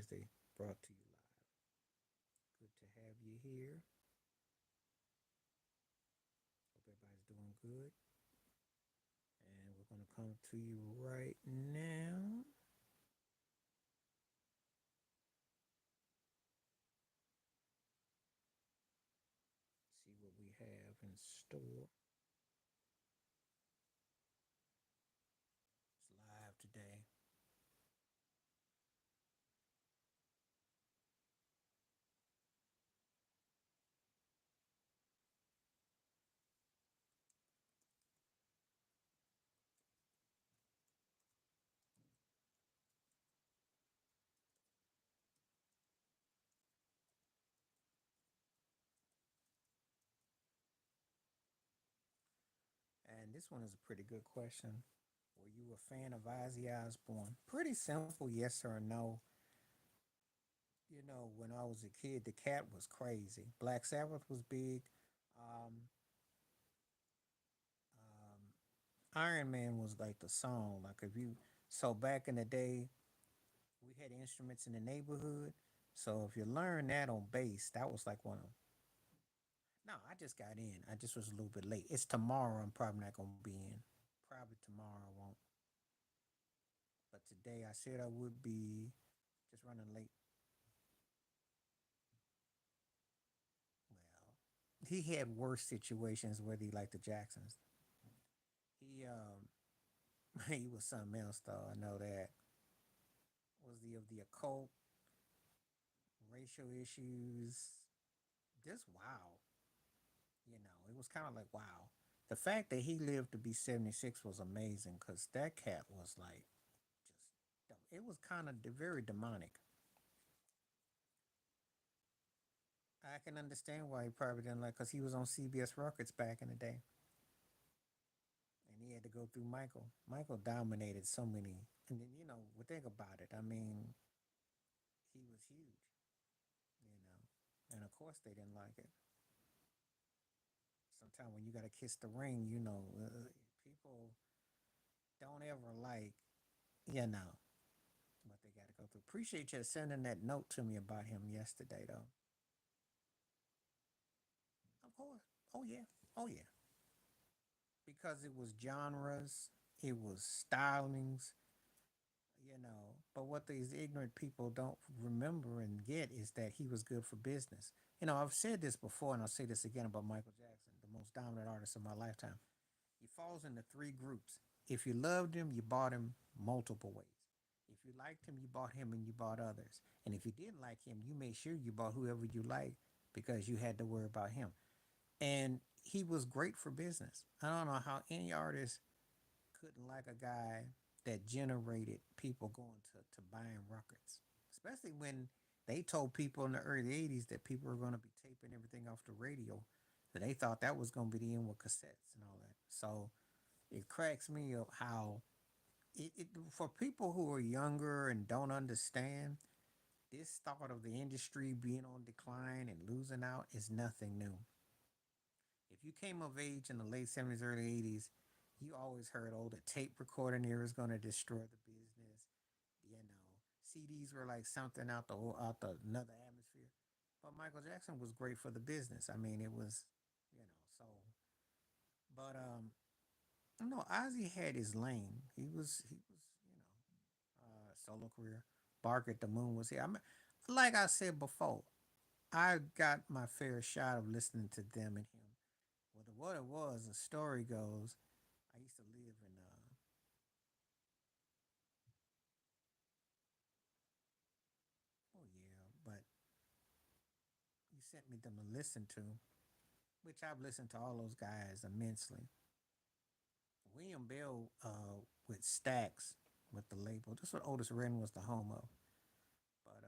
Thursday, brought to you live. Good to have you here. Hope everybody's doing good. And we're going to come to you right now. See what we have in store. It's live today. And this one is a pretty good question. Were you a fan of Ozzy Osbourne? Pretty simple, yes or no. When I was a kid, the cat was crazy. Black Sabbath was big. Um, Iron Man was like the song. Like if you so back in the day, we had instruments in the neighborhood. So if you learn that on bass, that was like one of them. No, I just got in. I just was a little bit late. It's tomorrow. I'm probably not gonna be in. Probably tomorrow I won't. But today I said I would be just running late. Well, he had worse situations whether he liked the Jacksons. He he was something else though. I know that. Was he of the occult, racial issues? Just wow. It was kind of like wow. The fact that he lived to be 76 was amazing because that cat was like just it was kind of very demonic. I can understand why he probably didn't like because he was on CBS Records back in the day, and he had to go through Michael. Michael dominated so many, and then think about it. I mean, he was huge, you know, and of course they didn't like it. Sometimes when you got to kiss the ring, people don't ever like, you know, what they got to go through. Appreciate you sending that note to me about him yesterday, though. Of course. Oh yeah. Oh yeah. Because it was genres, it was stylings, But what these ignorant people don't remember and get is that he was good for business. I've said this before, and I'll say this again about Michael Jackson, the most dominant artist of my lifetime. He falls into three groups. If you loved him, you bought him multiple ways. If you liked him, you bought him and you bought others. And if you didn't like him, you made sure you bought whoever you liked because you had to worry about him. And he was great for business. I don't know how any artist couldn't like a guy that generated people going to buying records, especially when they told people in the early 80s that people were going to be taping everything off the radio. That they thought that was going to be the end with cassettes and all that. So it cracks me up how for people who are younger and don't understand, this thought of the industry being on decline and losing out is nothing new. If you came of age in the late 70s, early 80s, you always heard, oh, the tape recording era is going to destroy the business. You know, CDs were like something out the another atmosphere. But Michael Jackson was great for the business. I mean, it was, so. But no, Ozzy had his lane. He was, solo career. Bark at the Moon was here. Like I said before, I got my fair shot of listening to them and him. Well, what it was, the story goes, I used to live in, oh yeah, but you sent me them to listen to, which I've listened to all those guys immensely. William Bell with Stax with the label. That's what Otis Redding was the home of. But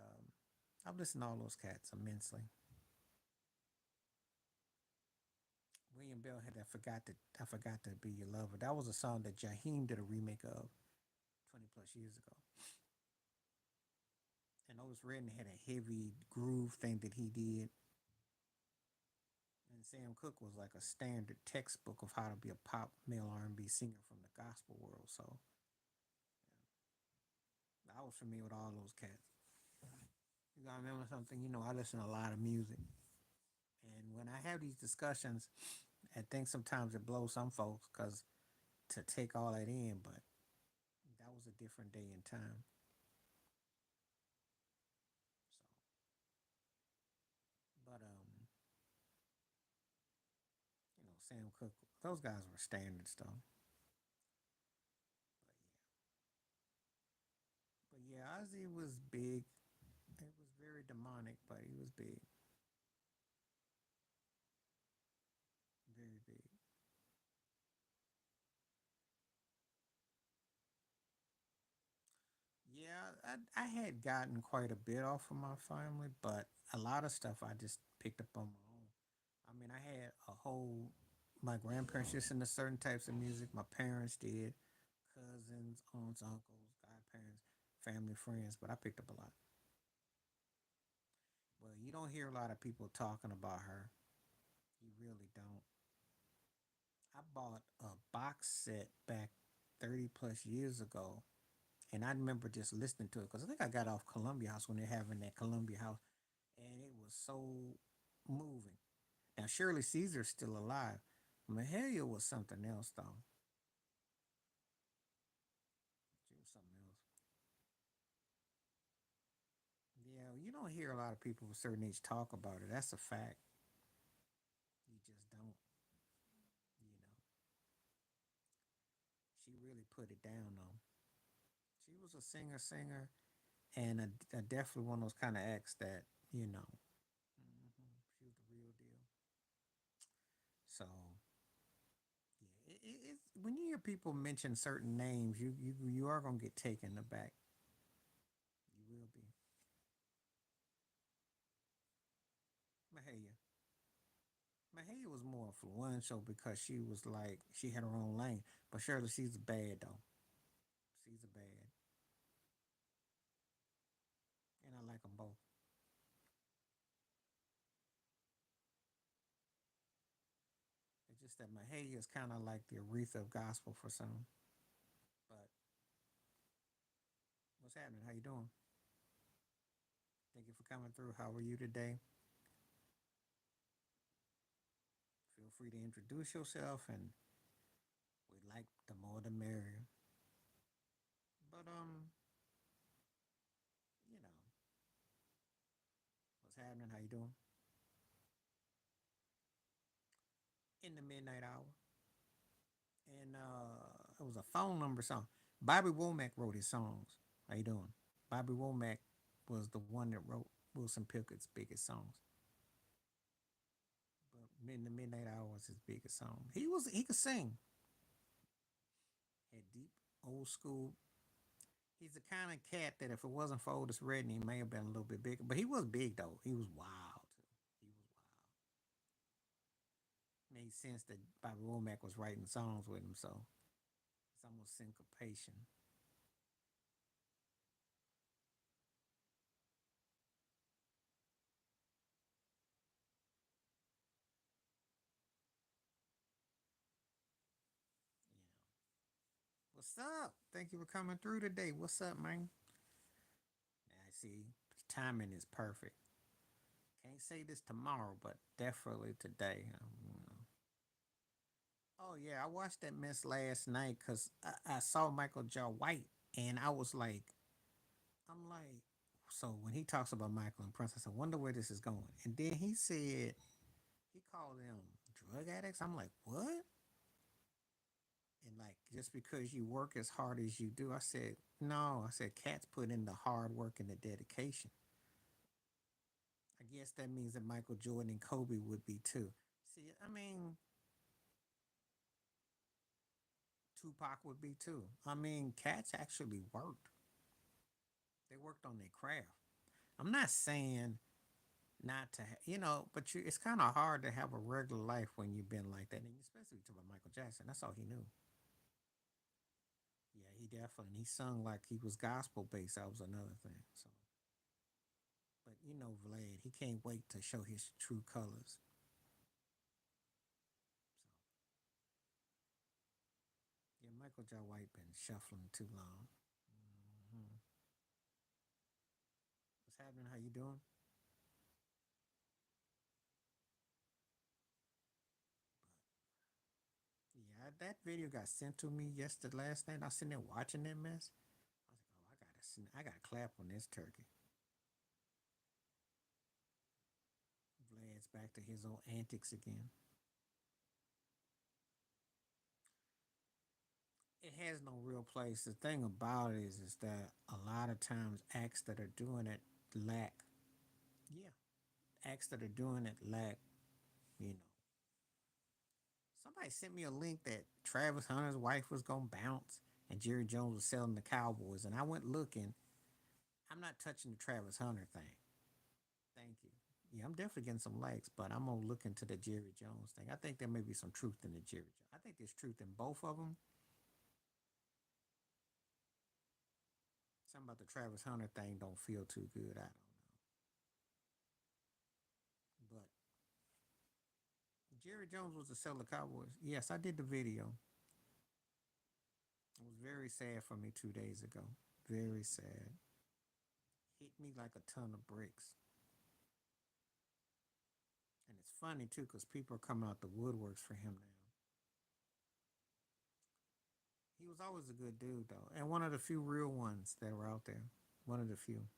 I've listened to all those cats immensely. William Bell had that I forgot to be your lover. That was a song that Jaheim did a remake of 20 plus years ago. And Otis Redding had a heavy groove thing that he did. And Sam Cooke was like a standard textbook of how to be a pop male R&B singer from the gospel world. So I was familiar with all those cats. remember something. I listen to a lot of music, and when I have these discussions, I think sometimes it blows some folks because to take all that in, but that was a different day and time. So, but Sam Cooke, those guys were standards though. But yeah, Ozzy was big. It was very demonic, but he was big, very big. Yeah, I had gotten quite a bit off of my family, but a lot of stuff I just picked up on my own. I mean, I had a whole, my grandparents listened to certain types of music. My parents did, cousins, aunts, uncles, godparents, family, friends, but I picked up a lot. Well, you don't hear a lot of people talking about her. You really don't. I bought a box set back 30 plus years ago, and I remember just listening to it because I think I got off Columbia House when they're having that Columbia House, and it was so moving. Now, Shirley Caesar's still alive. Mahalia was something else, though. She was something else. Yeah, you don't hear a lot of people of a certain age talk about it. That's a fact. You just don't. You know, she really put it down, though. She was a singer, and a definitely one of those kind of acts that, you know, she was the real deal. So, yeah, it's when you hear people mention certain names, you are gonna get taken aback. You will be. Mahalia. Mahalia was more influential because she was like she had her own lane. But Shirley, she's bad though. She's a bad, and I like them both. It's just that Mahalia is kind of like the Aretha of gospel for some. But what's happening? How you doing? Thank you for coming through. How are you today? Feel free to introduce yourself, and we like the more the merrier. But you know, what's happening? How you doing? In the midnight hour, and it was a phone number song. Bobby Womack wrote his songs. How you doing? Bobby Womack was the one that wrote Wilson Pickett's biggest songs. But in the midnight hour was his biggest song. He could sing. Had deep old school. He's the kind of cat that if it wasn't for Otis Redding, he may have been a little bit bigger. But he was big though. He was wild too. He was wild. Made sense that Bobby Womack was writing songs with him, so it's almost syncopation. You know. What's up? Thank you for coming through today. What's up, man? I see. Timing is perfect. Can't say this tomorrow, but definitely today. Oh yeah, I watched that mess last night because I saw Michael Joe White, and I'm like, so when he talks about Michael and Prince, I said, wonder where this is going. And then he said he called them drug addicts. I'm like, what? And like, just because you work as hard as you do, I said, no. I said, cats put in the hard work and the dedication. I guess that means that Michael Jordan and Kobe would be too. See, I mean, Tupac would be too. I mean, cats actually worked. They worked on their craft. I'm not saying not to, but it's kind of hard to have a regular life when you've been like that, and especially to Michael Jackson. That's all he knew. Yeah, he definitely. He sung like he was gospel based. That was another thing. So, but Vlad, he can't wait to show his true colors. So, yeah, Michael J. White been shuffling too long. Hmm. What's happening? How you doing? that video got sent to me yesterday last night. I was sitting there watching that mess. I was like, oh, I gotta clap on this turkey. Vlad's back to his old antics again. It has no real place. The thing about it is that a lot of times acts that are doing it lack, yeah, acts that are doing it lack, you know. Somebody sent me a link that Travis Hunter's wife was gonna bounce and Jerry Jones was selling the Cowboys, and I went looking. I'm not touching the Travis Hunter thing. Thank you. Yeah, I'm definitely getting some likes, but I'm gonna look into the Jerry Jones thing. I think there may be some truth in the Jerry Jones. I think there's truth in both of them. Something about the Travis Hunter thing don't feel too good. I don't know, but Jerry Jones was to sell the Cowboys. Yes, I did the video. It was very sad for me 2 days ago. Very sad. Hit me like a ton of bricks. And it's funny too, because people are coming out the woodworks for him now. He was always a good dude though, and one of the few real ones that were out there. One of the few.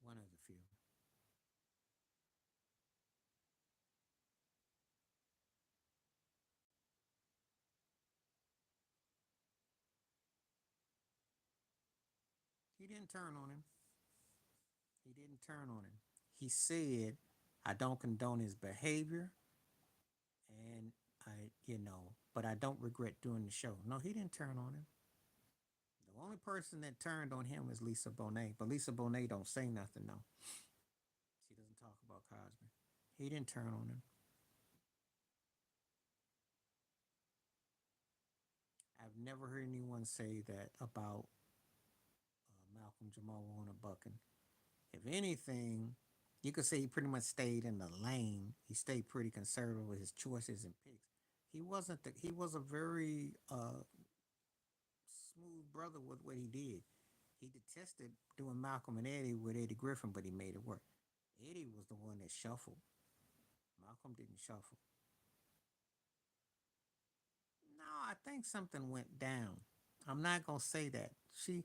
One of the few. He didn't turn on him. He didn't turn on him. He said, "I don't condone his behavior, and but I don't regret doing the show." No, he didn't turn on him. The only person that turned on him is Lisa Bonet, but Lisa Bonet don't say nothing though. She doesn't talk about Cosby. He didn't turn on him. I've never heard anyone say that about Malcolm Jamal Warner Bucking. If anything, you could say he pretty much stayed in the lane. He stayed pretty conservative with his choices and picks. He wasn't the. He was a very smooth brother with what he did. He detested doing Malcolm and Eddie with Eddie Griffin, but he made it work. Eddie was the one that shuffled. Malcolm didn't shuffle. No, I think something went down. I'm not gonna say that. She.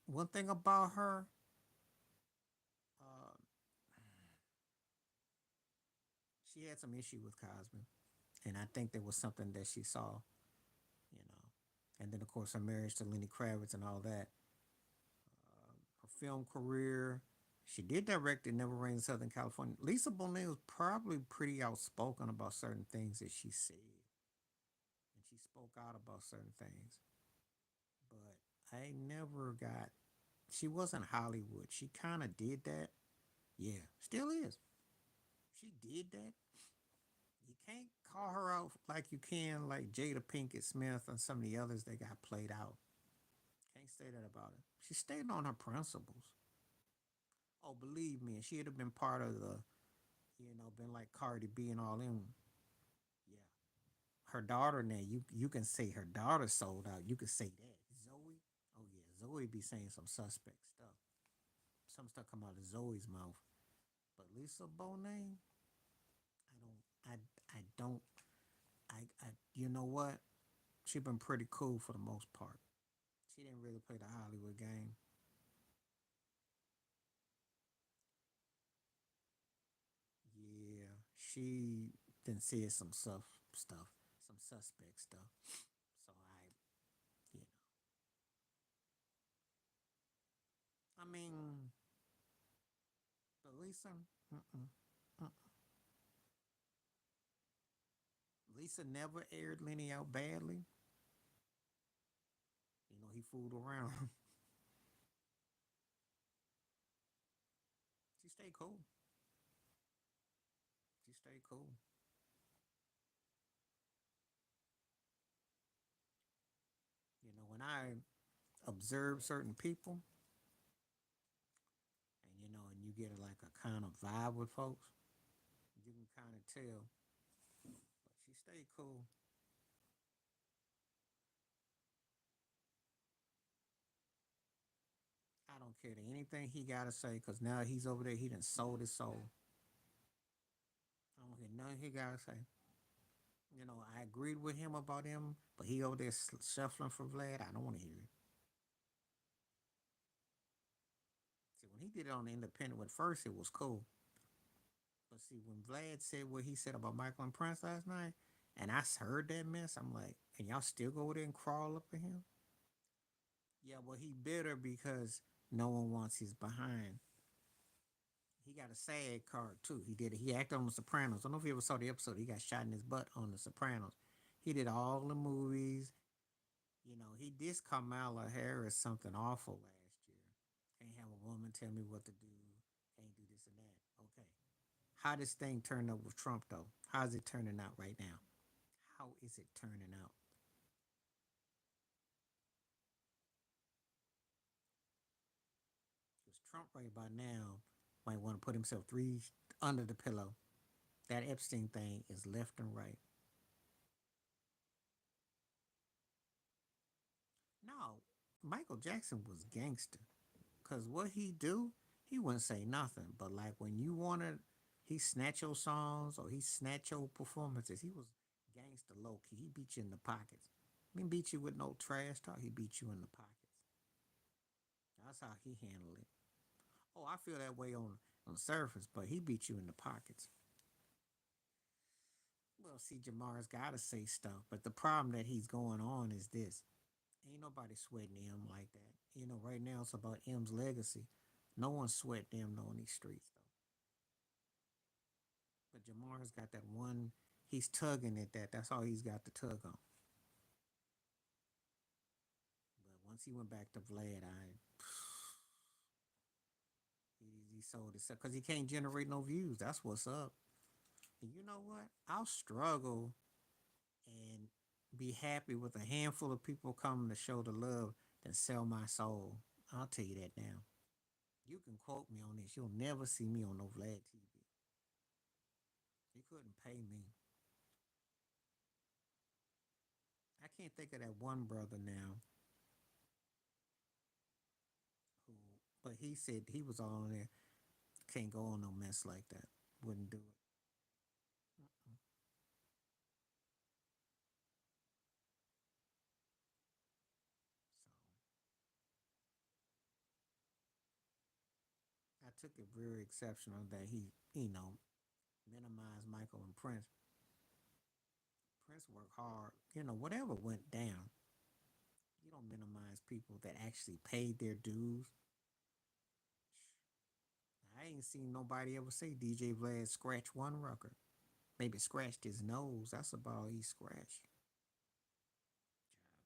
One thing about her, uh, she had some issue with Cosby, and I think there was something that she saw, you know. And then of course her marriage to Lenny Kravitz and all that. Her film career, she did direct It Never Rains in Southern California. Lisa Bonet was probably pretty outspoken about certain things that she said, and she spoke out about certain things. But I never got. She wasn't Hollywood. She kind of did that. Yeah, still is. She did that. You can't call her out like you can like Jada Pinkett Smith and some of the others that got played out. Can't say that about her. She stayed on her principles. Oh, believe me, she'd have been part of been like Cardi B and all them. Yeah, her daughter now. You can say her daughter sold out. You could say that Zoe. Oh yeah, Zoe be saying some suspect stuff. Some stuff come out of Zoe's mouth. But Lisa Bonet, I don't. I don't. I. You know what? She been pretty cool for the most part. She didn't really play the Hollywood game. Yeah, she then said some stuff, some suspect stuff. So you know, I mean, but Lisa, mm-mm, mm. Lisa never aired Lenny out badly. He fooled around. She stayed cool. She stayed cool. When I observe certain people, and and you get like a kind of vibe with folks, you can kind of tell. stay cool. I don't care to anything he gotta say, cause now he's over there. He done sold his soul. I don't hear nothing he gotta say. You know, I agreed with him about him, but he over there shuffling for Vlad. I don't want to hear it. See, when he did it on the Independent, at first it was cool, but see, when Vlad said what he said about Michael and Prince last night, and I heard that mess, I'm like, and y'all still go over there and crawl up at him? Yeah, well, he bitter because no one wants his behind. He got a SAG card too. He did it. He acted on The Sopranos. I don't know if you ever saw the episode. He got shot in his butt on The Sopranos. He did all the movies. You know, he dissed Kamala Harris something awful last year. Can't have a woman tell me what to do. Can't do this and that. Okay. How this thing turned up with Trump though? How's it turning out right now? How is it turning out? Because Trump right about now might want to put himself three under the pillow. That Epstein thing is left and right. No, Michael Jackson was gangster. Cause what he do, he wouldn't say nothing. But like when you wanted, he snatch your songs or he snatch your performances. He was gangster low key. He beat you in the pockets. He didn't beat you with no trash talk. He beat you in the pockets. That's how he handled it. Oh, I feel that way on the surface, but he beat you in the pockets. Well, see, Jamar's got to say stuff, but the problem that he's going on is this: ain't nobody sweating him like that. You know, right now it's about M's legacy. No one sweat them on these streets though. But Jamar's got that one. He's tugging at that. That's all he's got to tug on. But once he went back to Vlad, he sold it because he can't generate no views. That's what's up. And you know what? I'll struggle and be happy with a handful of people coming to show the love than sell my soul. I'll tell you that now. You can quote me on this. You'll never see me on no Vlad TV. He couldn't pay me. I can't think of that one brother now who, but he said he was all in there. Can't go on no mess like that. Wouldn't do it. Mm-mm. So I took it very exceptional that he minimized Michael and Prince. Prince worked hard. Whatever went down, you don't minimize people that actually paid their dues. I ain't seen nobody ever say DJ Vlad scratched one record. Maybe scratched his nose. That's about all he scratched.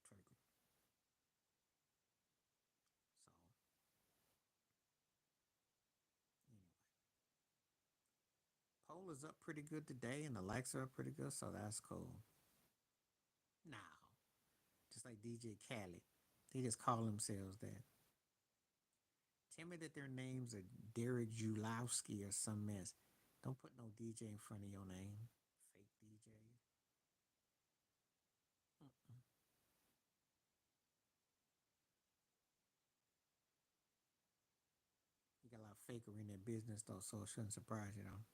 Child turkey. So anyway, poll is up pretty good today, and the likes are up pretty good. So that's cool. Now, just like DJ Khaled, they just call themselves that. Tell me that their names are Derek Julowski or some mess. Don't put no DJ in front of your name. Fake DJ. Mm-mm. You got a lot of fakery in that business though, so it shouldn't surprise you though.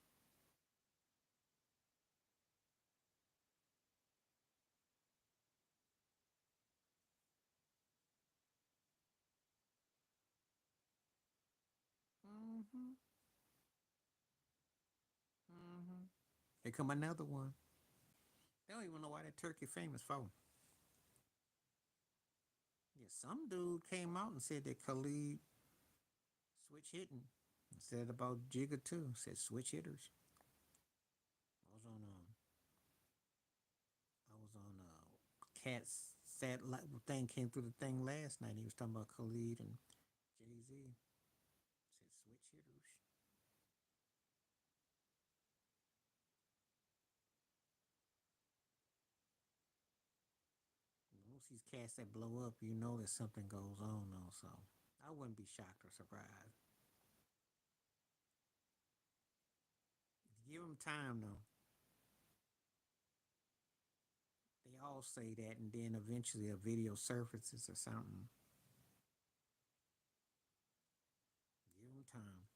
Mm-hmm. Mm-hmm. Here come another one. They don't even know why that turkey famous for. Yeah, some dude came out and said that Khalid switch hitting. Said about Jigga too. Said switch hitters. I was on Cat's satellite thing came through the thing last night. He was talking about Khalid and Jay Z. Said switch hitters. Once these cats that blow up, you know that something goes on though. So I wouldn't be shocked or surprised. Give them time though. all say that, and then eventually a video surfaces or something. Give him time.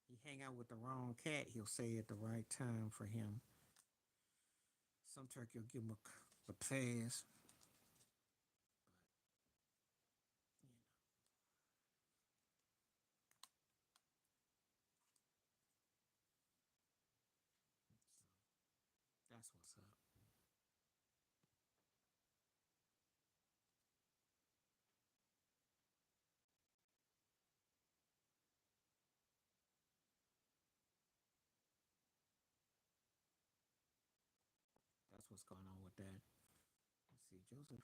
He hang out with the wrong cat, he'll say at the right time for him. Some turkey will give him a pass. You know, so that's what's up. That's what's going on with that. Let's see, Joseph.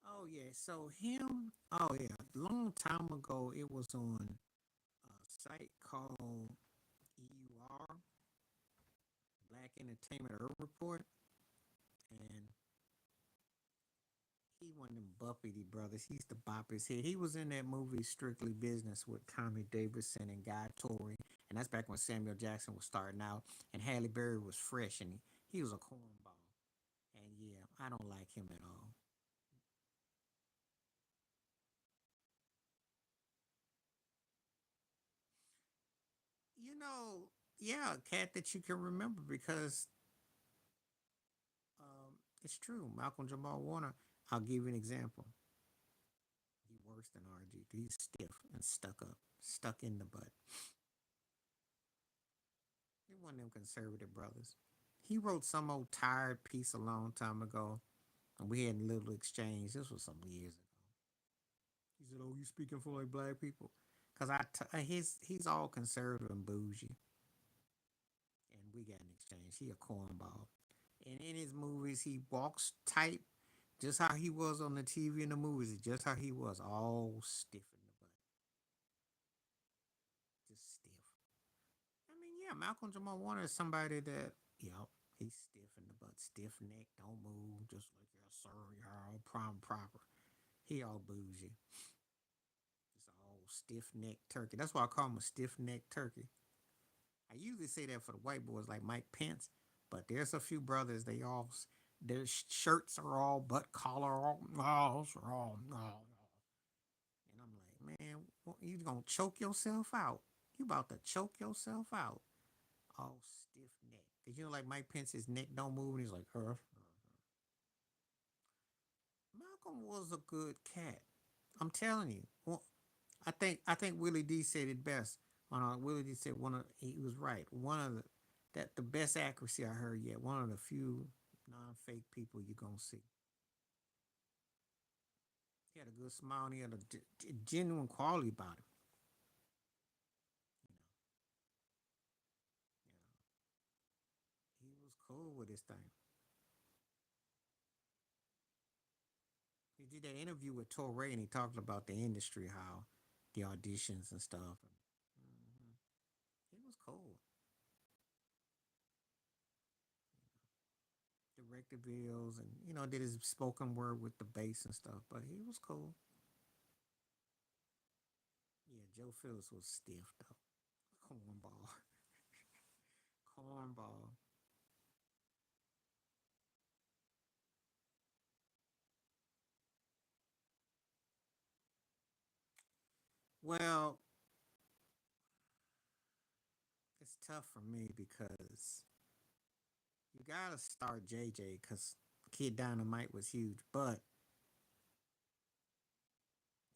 Oh yeah, so him. Oh yeah, long time ago, it was on a site called EUR, Black Entertainment Report, and he one of them Buffety brothers. He used to bop his head. He was in that movie Strictly Business with Tommy Davidson and Guy Torrey, and that's back when Samuel Jackson was starting out, and Halle Berry was fresh, and he was a cornball. And yeah, I don't like him at all. Yeah, a cat that you can remember because it's true. Malcolm Jamal Warner. I'll give you an example. He's worse than RG. He's stiff and stuck up, stuck in the butt. He one of them conservative brothers. He wrote some old tired piece a long time ago, and we had a little exchange. This was some years ago. He said, "Oh, you speaking for like black people?" Cause he's all conservative and bougie, and we got an exchange. He a cornball, and in his movies he walks tight, just how he was on the TV in the movies. Just how he was, all stiff in the butt, just stiff. I mean, yeah, Malcolm Jamal Warner is somebody that, he's stiff in the butt, stiff neck, don't move, just like, yes, sir, you're all prom proper. He all bougie, just all stiff neck turkey. That's why I call him a stiff neck turkey. I usually say that for the white boys like Mike Pence, but there's a few brothers, their shirts are all butt collar, all, oh, oh. And I'm like, man, you gonna choke yourself out. You about to choke yourself out. All stiff neck. Cause like Mike Pence's neck don't move, and he's like, huh. Malcolm was a good cat. I'm telling you. Well, I think Willie D said it best. Willie D said he was right. One of the best accuracy I heard yet. One of the few non-fake people you're gonna see. He had a good smile. And he had a genuine quality about him. You know, he was cool with his thing. He did that interview with Torre, and he talked about the industry, how the auditions and stuff. Mhm. He was cool. Directed videos and did his spoken word with the bass and stuff. But he was cool. Yeah, Joe Phillips was stiff though. Cornball, cornball. Well, it's tough for me because you gotta start JJ because Kid Dynamite was huge, but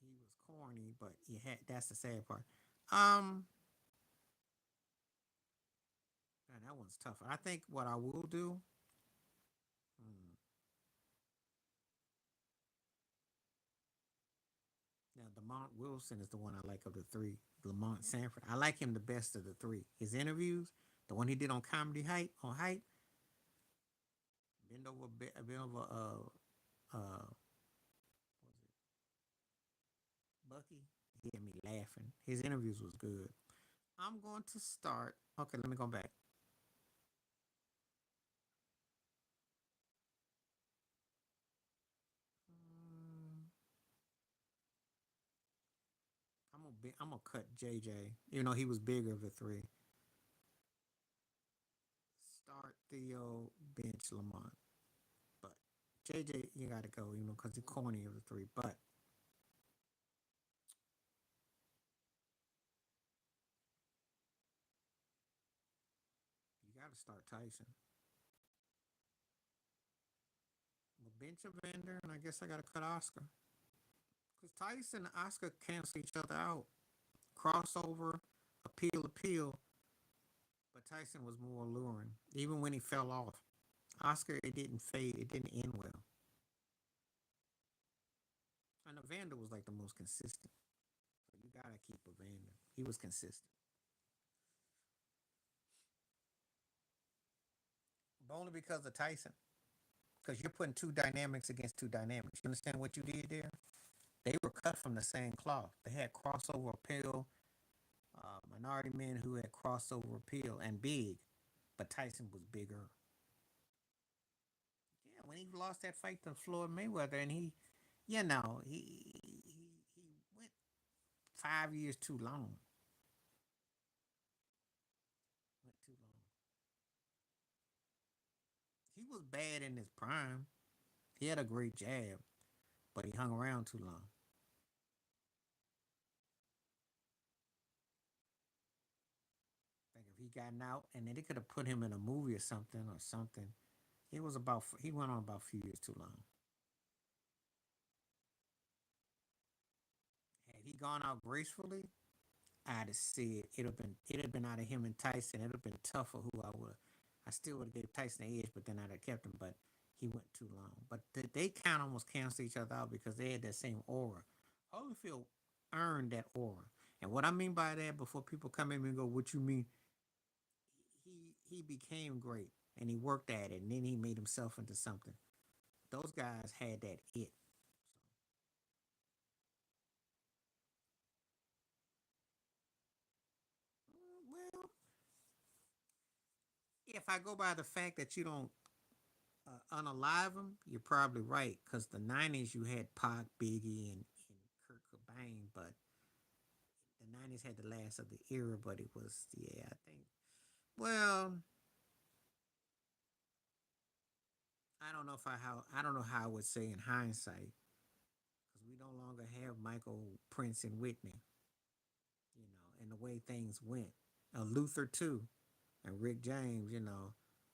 he was corny. But you had that's the sad part. Um, Man, that one's tough. I think what I will do. Hmm, Now, Lamont Wilson is the one I like of the three. Lamont Sanford. I like him the best of the three. His interviews, the one he did on Comedy Height on Height, bend over. What was it Bucky? He had me laughing. His interviews was good. I'm going to start. Okay, let me go back. Mm, I'm gonna cut JJ. He was bigger of the three. start Theo, bench Lamont. But JJ, you got to go, because he's corny of the three. But you got to start Tyson. Well, bench Evander, and I guess I got to cut Oscar. Because Tyson and Oscar cancel each other out. Crossover, appeal. But Tyson was more alluring, even when he fell off. Oscar, it didn't fade. It didn't end well. And Evander was like the most consistent. So you gotta keep Evander. He was consistent. But only because of Tyson. Because you're putting two dynamics against two dynamics. You understand what you did there? They were cut from the same cloth. They had crossover appeal, minority men who had crossover appeal and big, but Tyson was bigger. Yeah, when he lost that fight to Floyd Mayweather, and he went 5 years too long. Went too long. He was bad in his prime. He had a great jab, but he hung around too long. I think if he gotten out, and then they could have put him in a movie or something. He went on about a few years too long. Had he gone out gracefully, I'd have said it'd have been out of him and Tyson. It'd have been tougher who I would. I still would have gave Tyson the edge, but then I'd have kept him. But he went too long. But they kind of almost canceled each other out because they had that same aura. Holyfield earned that aura, and what I mean by that, before people come in and go, "What you mean?" He became great, and he worked at it, and then he made himself into something. Those guys had that it. Well, if I go by the fact that you don't unalive them, you're probably right. Because the '90s, you had Pac, Biggie, and Kurt Cobain, but the '90s had the last of the era. But it was, yeah, I think. Well, I don't know how I would say in hindsight because we no longer have Michael, Prince, and Whitney. And the way things went. Luther too, and Rick James.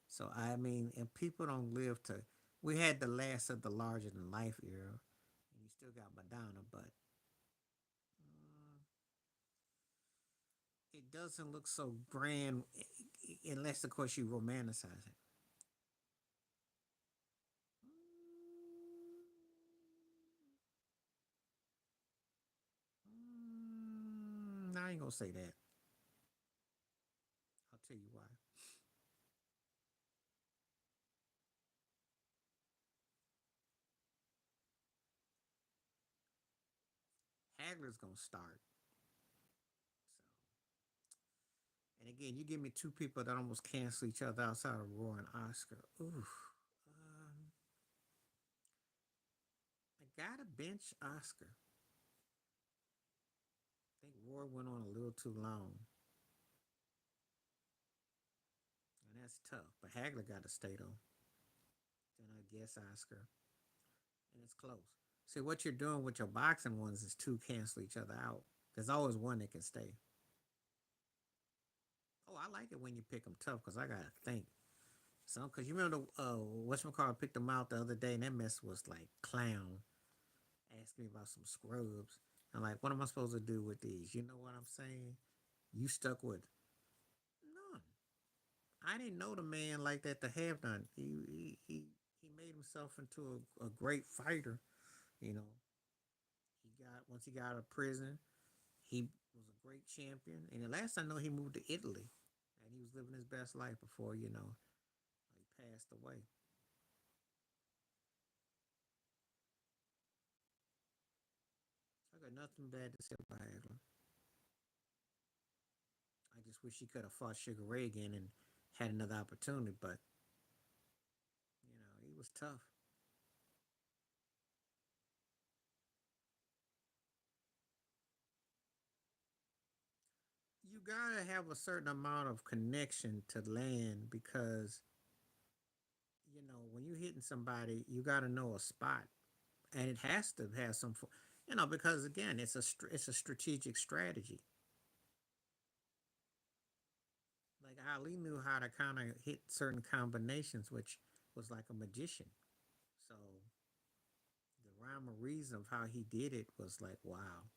So I mean, and people don't live to. We had the last of the larger than life era, and you still got Madonna, but it doesn't look so grand unless, of course, you romanticize it. I ain't gonna say that. I'll tell you why. Hagler's gonna start. So, and again, you give me two people that almost cancel each other outside of Roy and Oscar. Oof. I gotta bench Oscar. I think Roy went on a little too long, and that's tough. But Hagler got to stay though. Then I guess Oscar, and it's close. See what you're doing with your boxing ones is two cancel each other out. There's always one that can stay. Oh, I like it when you pick them tough because I gotta think. So, because you remember what's call picked them out the other day, and that mess was like clown. Asked me about some scrubs. I'm like, what am I supposed to do with these? You know what I'm saying? You stuck with none. I didn't know the man like that to have none. He made himself into a great fighter. You know, he got once he got out of prison, he was a great champion. And the last I know, he moved to Italy, and he was living his best life before he passed away. I got nothing bad to say about Hagler. I just wish he could have fought Sugar Ray again and had another opportunity, but he was tough. You gotta have a certain amount of connection to land because you hitting somebody, you got to know a spot, and it has to have some, because again, it's a strategic strategy. Like Ali knew how to kind of hit certain combinations, which was like a magician. So the rhyme or reason of how he did it was like wow.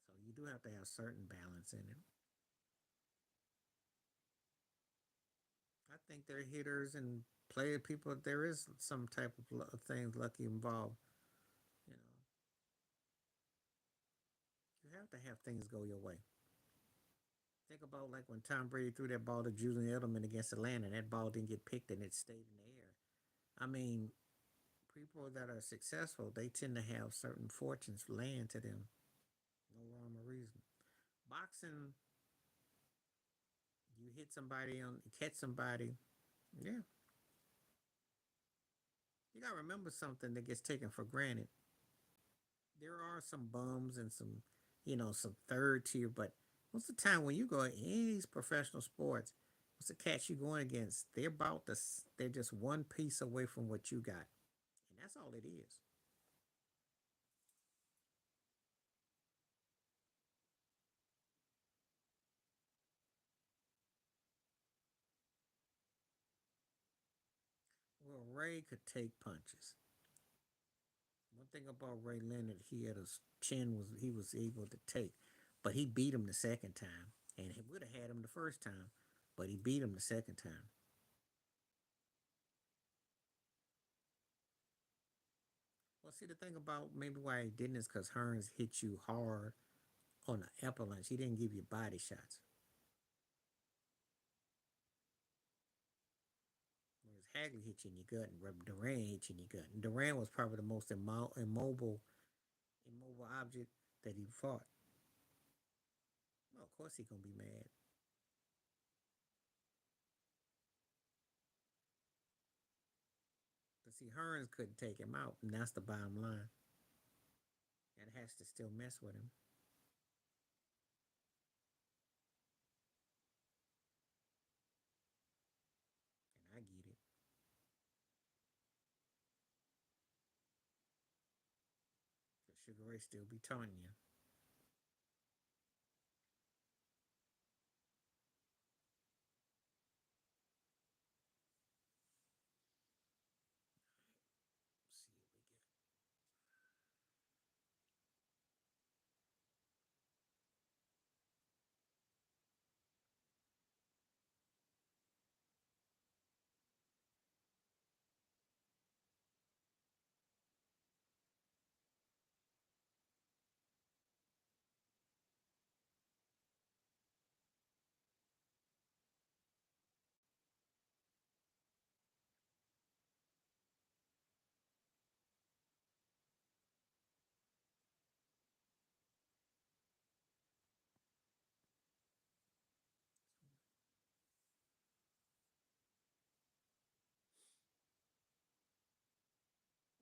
So you do have to have certain balance in it. I think they're hitters and player people. There is some type of things lucky involved. You know, you have to have things go your way. Think about like when Tom Brady threw that ball to Julian Edelman against Atlanta, and that ball didn't get picked and it stayed in the air. I mean, people that are successful, they tend to have certain fortunes land to them. No rhyme or reason. Boxing, you hit somebody on, you catch somebody. Yeah, you gotta remember something that gets taken for granted. There are some bums and some, some third tier, but most of the time when you go in any of these professional sports, what's the catch you going against? They're about this. They're just one piece away from what you got, and that's all it is. Well, Ray could take punches. One thing about Ray Leonard, he had his chin was he was able to take, but he beat him the second time, and he would have had him the first time, but he beat him the second time. Well, see, the thing about maybe why he didn't is because Hearns hit you hard on the upper lunge. He didn't give you body shots. Whereas Hagley hit you in your gut and Duran hit you in your gut. And Duran was probably the most immobile object that he fought. Well, of course he gonna be mad. But see, Hearns couldn't take him out, and that's the bottom line. And has to still mess with him. And I get it. But Sugar Ray still be taunting you. Let's see what we get.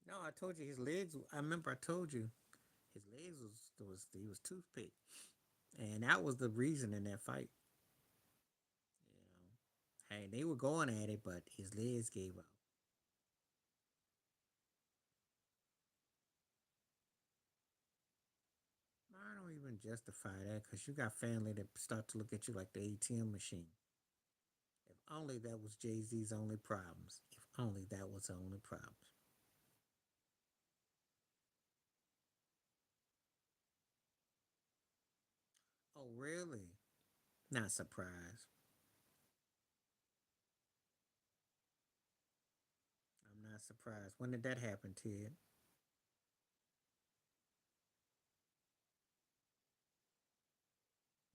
No, I told you his legs. I remember I told you his legs was he was toothpick, and that was the reason in that fight. Hey, they were going at it, but his legs gave out. I don't even justify that because you got family that start to look at you like the ATM machine. If only that was Jay Z's only problems. If only that was the only problems. Oh, really? Not surprised. I'm not surprised. When did that happen, Ted?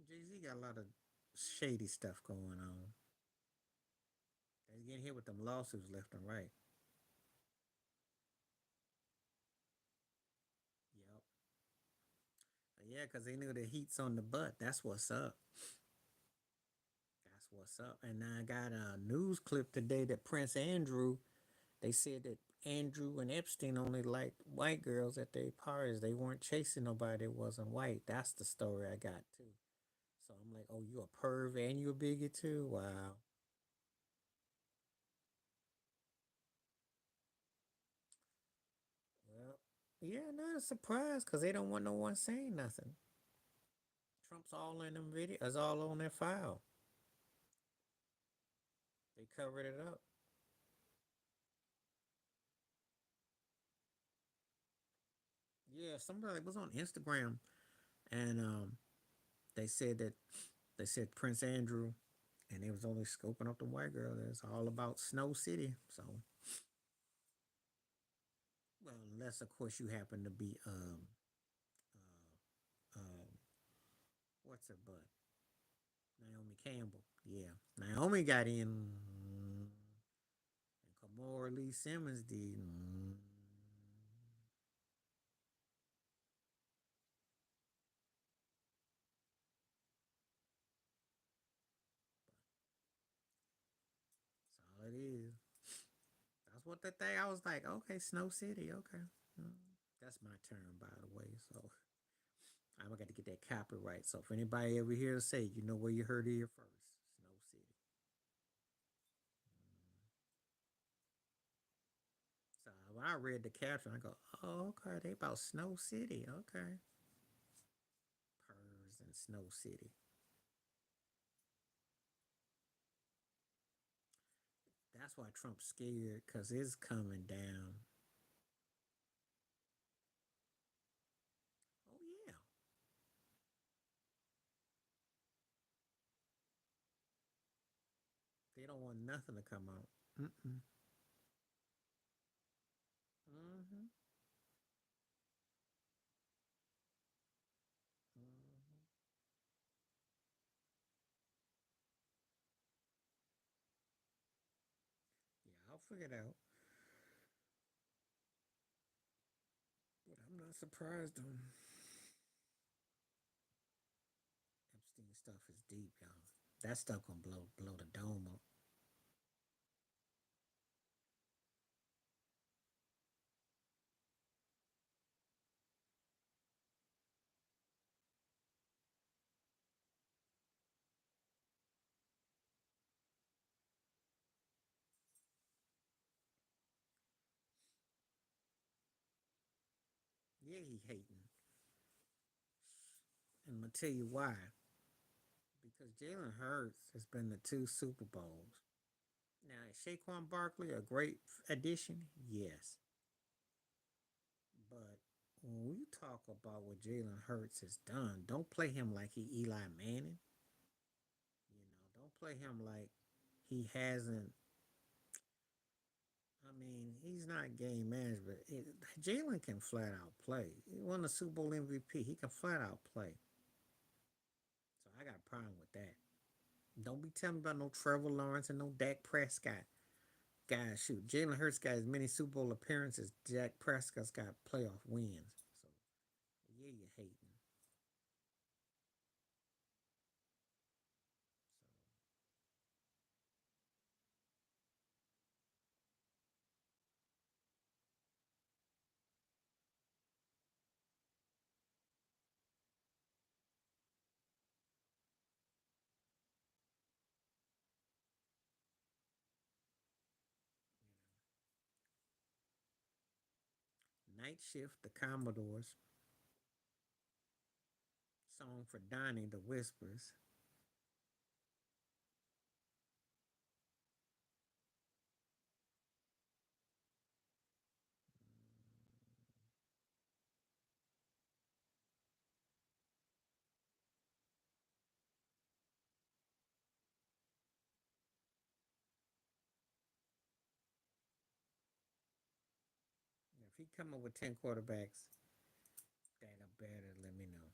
Jay Z got a lot of shady stuff going on. They getting hit with them lawsuits left and right. Yep. Yeah, because they knew the heat's on the butt. That's what's up. That's what's up. And I got a news clip today that Prince Andrew, they said that Andrew and Epstein only liked white girls at their parties. They weren't chasing nobody that wasn't white. That's the story I got too. So I'm like, oh, you a perv and you a bigot too? Wow. Yeah, not a surprise because they don't want no one saying nothing. Trump's all in them videos, all on their file. They covered it up. Yeah, somebody was on Instagram and they said that they said Prince Andrew and they was only scoping up the white girl. It's all about Snow City. So, well, unless of course you happen to be what's her butt? Naomi Campbell. Yeah, Naomi got in, and Kamora Lee Simmons did. That's all it is. That's what the thing. I was like, okay, Snow City. Okay, mm. That's my turn, by the way. So I'm gonna get that copyright. So if anybody ever hear say, you know where you heard it here first, Snow City. So when I read the caption, I go, oh, okay, they about Snow City. Okay, Purrs and Snow City. That's why Trump's scared because it's coming down. Oh yeah, they don't want nothing to come out. Mm-mm. Mm-hmm. Mm-hmm. Yeah, I'll figure it out. But I'm not surprised on Epstein stuff is deep, y'all. That stuff gonna blow the dome up. Yeah, he hating. And I'm gonna tell you why. Because Jalen Hurts has been to two Super Bowls. Now, is Saquon Barkley a great addition? Yes. But when we talk about what Jalen Hurts has done, don't play him like he Eli Manning. Don't play him like he hasn't. I mean, he's not game management. Jalen can flat out play. He won the Super Bowl MVP. He can flat out play. So I got a problem with that. Don't be telling me about no Trevor Lawrence and no Dak Prescott. Guys, shoot, Jalen Hurts got as many Super Bowl appearances. Dak Prescott's got playoff wins. So yeah, you're hating. Night Shift, the Commodores. Song for Donnie, the Whispers. If he come up with 10 quarterbacks that are better, let me know.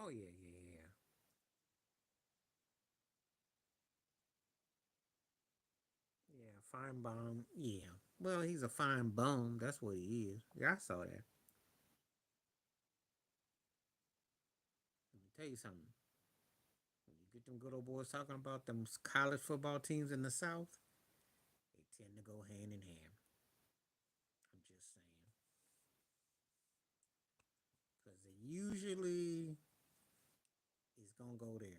Oh yeah, yeah, yeah. Yeah, fine bum. Yeah. Well, he's a fine bum. That's what he is. Yeah, I saw that. Let me tell you something. When you get them good old boys talking about them college football teams in the South, they tend to go hand in hand. I'm just saying. Because it usually is going to go there.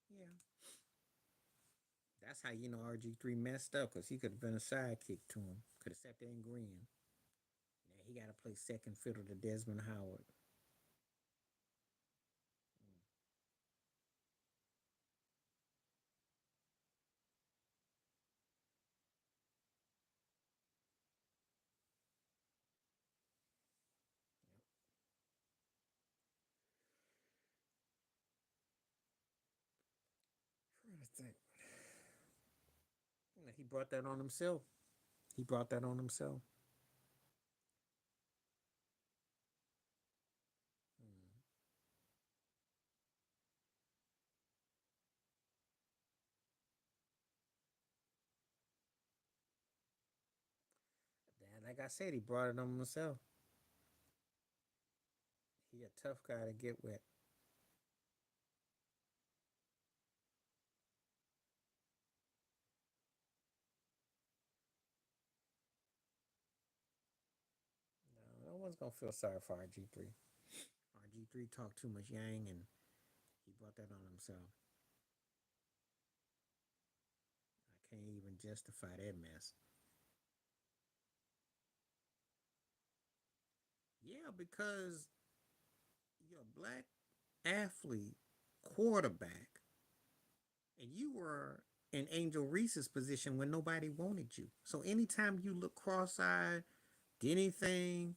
Yeah. That's how you know RG3 messed up because he could have been a sidekick to him. Could have sat there and grinned. Now he got to play second fiddle to Desmond Howard. He brought that on himself. He brought that on himself. Mm. Like I said, he brought it on himself. He a tough guy to get with. No, no one's gonna feel sorry for RG3. RG3 talked too much yang, and he brought that on himself. I can't even justify that mess. Yeah, because you're a black athlete, quarterback, and you were in Angel Reese's position when nobody wanted you. So anytime you look cross-eyed, did anything,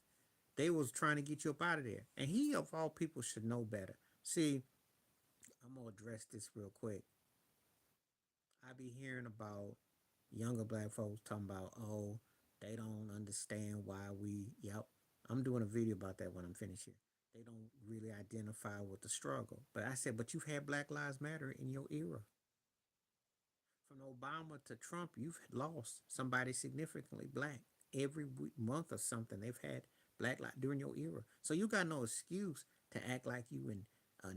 they was trying to get you up out of there. And he, of all people, should know better. See, I'm gonna address this real quick. I be hearing about younger black folks talking about, oh, they don't understand why we. Yep, I'm doing a video about that when I'm finished here. They don't really identify with the struggle. But I said, but you've had Black Lives Matter in your era. From Obama to Trump, you've lost somebody significantly black every month or something. They've had black life during your era, so you got no excuse to act like you in a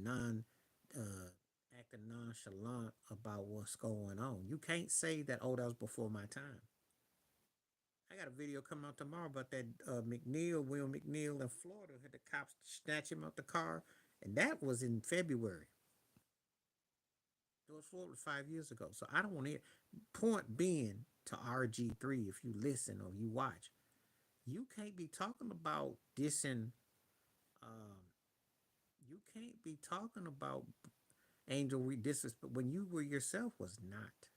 acting nonchalant about what's going on. You can't say that, oh, that was before my time. I got a video coming out tomorrow about that Will McNeil in Florida had the cops snatch him out the car, and that was in February. It was Florida 5 years ago. So I don't want to. Point being to RG3, if you listen or you watch, you can't be talking about dissing. Um, you can't be talking about Angel disrespect when you were yourself was not.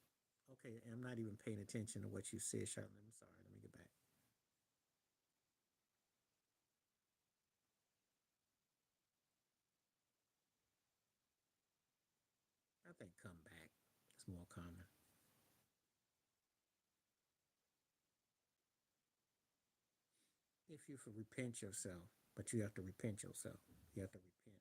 Okay, I'm not even paying attention to what you said, Charlotte. I'm sorry. Let me get back. I think come back. It's more common. If you repent yourself, but you have to repent yourself. You have to repent.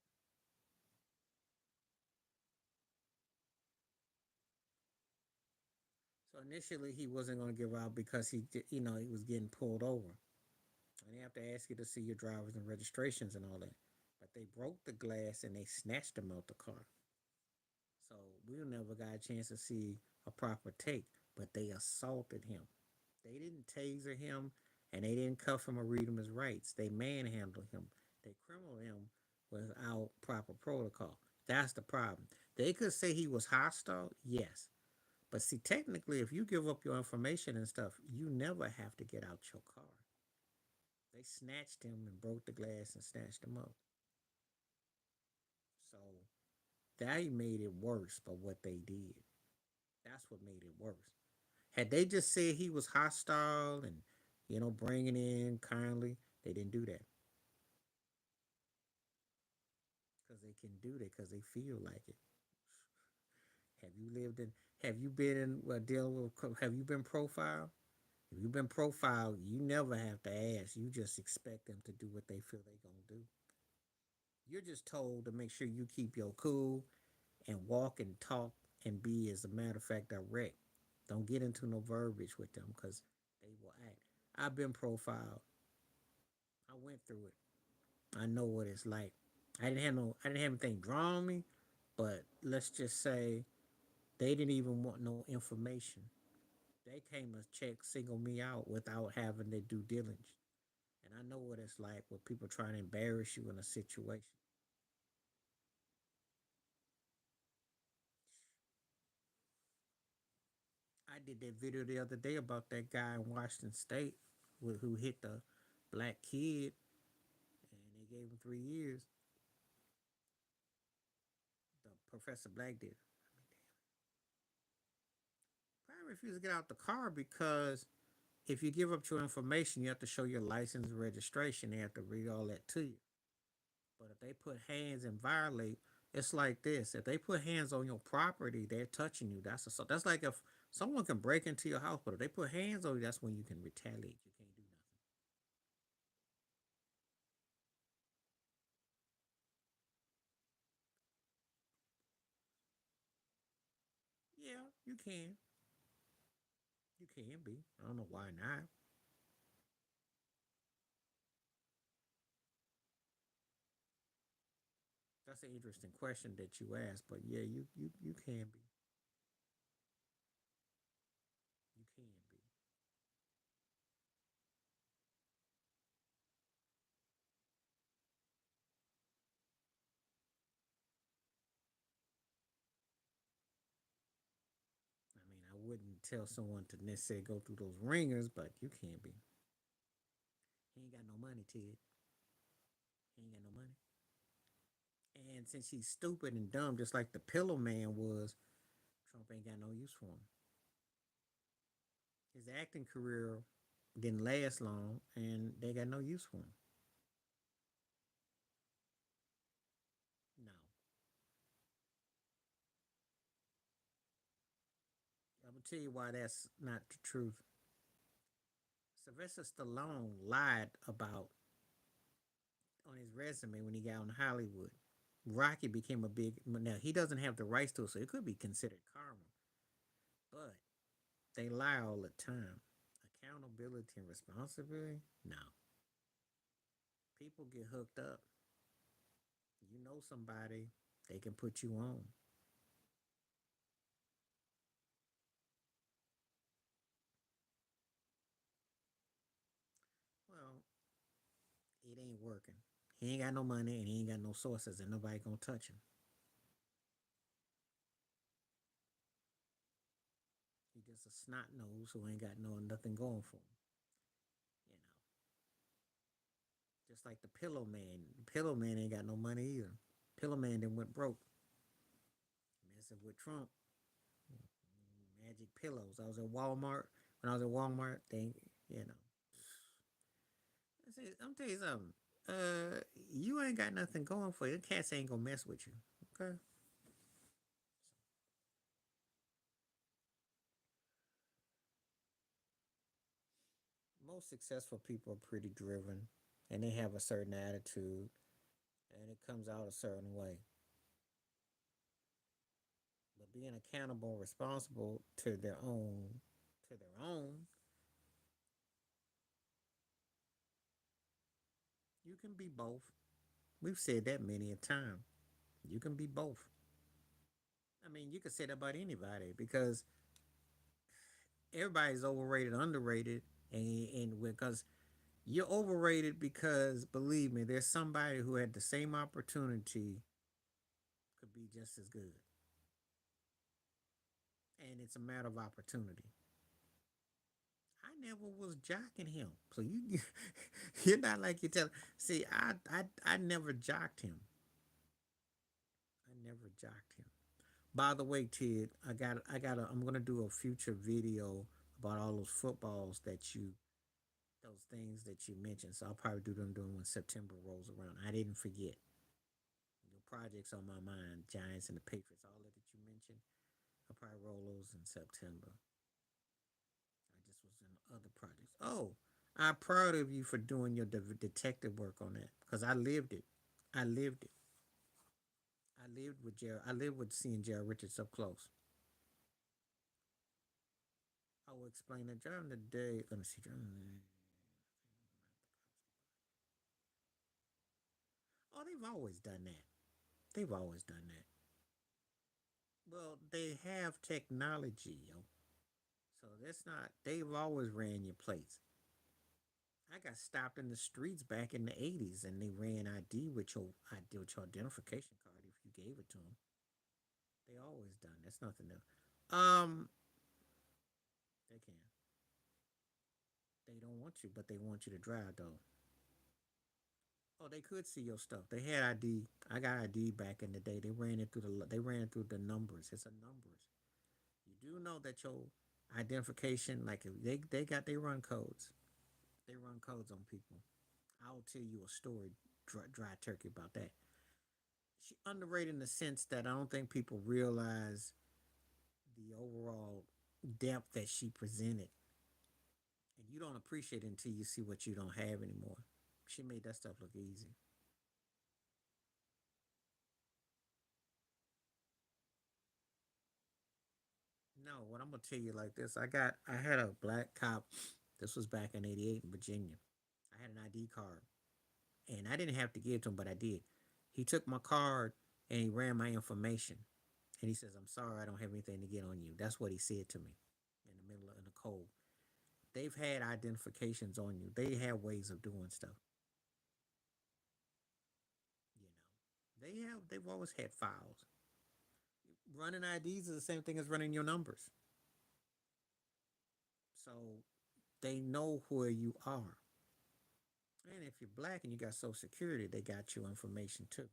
So initially, he wasn't going to give out because he was getting pulled over, and they have to ask you to see your drivers and registrations and all that. But they broke the glass and they snatched him out the car. So we never got a chance to see a proper take. But they assaulted him. They didn't taser him, and they didn't cuff him or read him his rights. They manhandled him. They criminal him without proper protocol. That's the problem. They could say he was hostile, yes. But see, technically, if you give up your information and stuff, you never have to get out your car. They snatched him and broke the glass and snatched him up. So that made it worse by what they did. That's what made it worse. Had they just said he was hostile and, bringing in kindly, they didn't do that because they can do that because they feel like it. Have you lived in? Have you been in dealing with? Have you been profiled? If you've been profiled, you never have to ask. You just expect them to do what they feel they gonna do. You're just told to make sure you keep your cool and walk and talk and be, as a matter of fact, direct. Don't get into no verbiage with them because they will act. I've been profiled. I went through it. I know what it's like. I didn't have anything drawn on me, but let's just say they didn't even want no information. They came to check, single me out without having their due diligence. And I know what it's like with people trying to embarrass you in a situation. I did that video the other day about that guy in Washington State who hit the black kid, and they gave him 3 years. The Professor Black did. Probably refused to get out the car because if you give up your information, you have to show your license and registration. They have to read all that to you. But if they put hands and violate, it's like this: if they put hands on your property, they're touching you. That's like if someone can break into your house, but if they put hands on you, that's when you can retaliate. You can't do nothing. Yeah, you can. You can be. I don't know why not. That's an interesting question that you asked, but yeah, you can be. You can be. I mean, I wouldn't tell someone to necessarily go through those ringers, but you can be. He ain't got no money, Ted. He ain't got no money. And since he's stupid and dumb, just like the Pillow Man was, Trump ain't got no use for him. His acting career didn't last long, and they got no use for him. No, I'm gonna tell you why that's not the truth. Sylvester Stallone lied about on his resume when he got on Hollywood. Rocky became a big. Now he doesn't have the rights to it, so it could be considered karma. But they lie all the time. Accountability and responsibility? No. People get hooked up. You know somebody, they can put you on. Well, it ain't working. He ain't got no money and he ain't got no sources, and nobody gonna touch him. He just a snot nose who ain't got no nothing going for him. You know, just like the Pillow Man. Pillow Man ain't got no money either. Pillow Man then went broke, messing with Trump. Magic pillows. I was at Walmart. When I was at Walmart, they, you know, I'm tell you something. You ain't got nothing going for you. Cats ain't gonna mess with you. Okay. Most successful people are pretty driven, and they have a certain attitude, and it comes out a certain way. But being accountable and responsible to their own, you can be both. We've said that many a time. You can be both. I mean, you can say that about anybody because everybody's overrated, underrated, and because you're overrated because believe me, there's somebody who had the same opportunity could be just as good, and it's a matter of opportunity. I never was jocking him, so you you're not like you tell. See, I never jocked him. I never jocked him. By the way, Ted, I'm gonna do a future video about all those footballs that you those things that you mentioned. So I'll probably do them doing when September rolls around. I didn't forget. Your projects on my mind, Giants and the Patriots, all that you mentioned. I'll probably roll those in September. I just was in other projects. Oh, I'm proud of you for doing your detective work on that because I lived it. I lived it. I lived with Jared. I lived with seeing Jared Richards up close. I will explain that during the day. Let me see. Oh, they've always done that. They've always done that. Well, they have technology, yo. So that's not. They've always ran your plates. I got stopped in the streets back in the '80s, and they ran ID with your identification card if you gave it to them. They always done. That's nothing new. They can. They don't want you, but they want you to drive though. Oh, they could see your stuff. They had ID. I got ID back in the day. They ran it through the numbers. It's a numbers. You do know that your identification, like if they run codes. They run codes on people. I'll tell you a story, dry turkey about that. She underrated in the sense that I don't think people realize the overall depth that she presented, and you don't appreciate it until you see what you don't have anymore. She made that stuff look easy. No, what I'm gonna tell you like this: I had a black cop. This was back in '88 in Virginia. I had an ID card, and I didn't have to give it to him, but I did. He took my card and he ran my information, and he says, "I'm sorry, I don't have anything to get on you." That's what he said to me in the cold. They've had identifications on you. They have ways of doing stuff. You know, they've always had files. Running IDs is the same thing as running your numbers. So they know where you are. And if you're black and you got Social Security, they got your information too.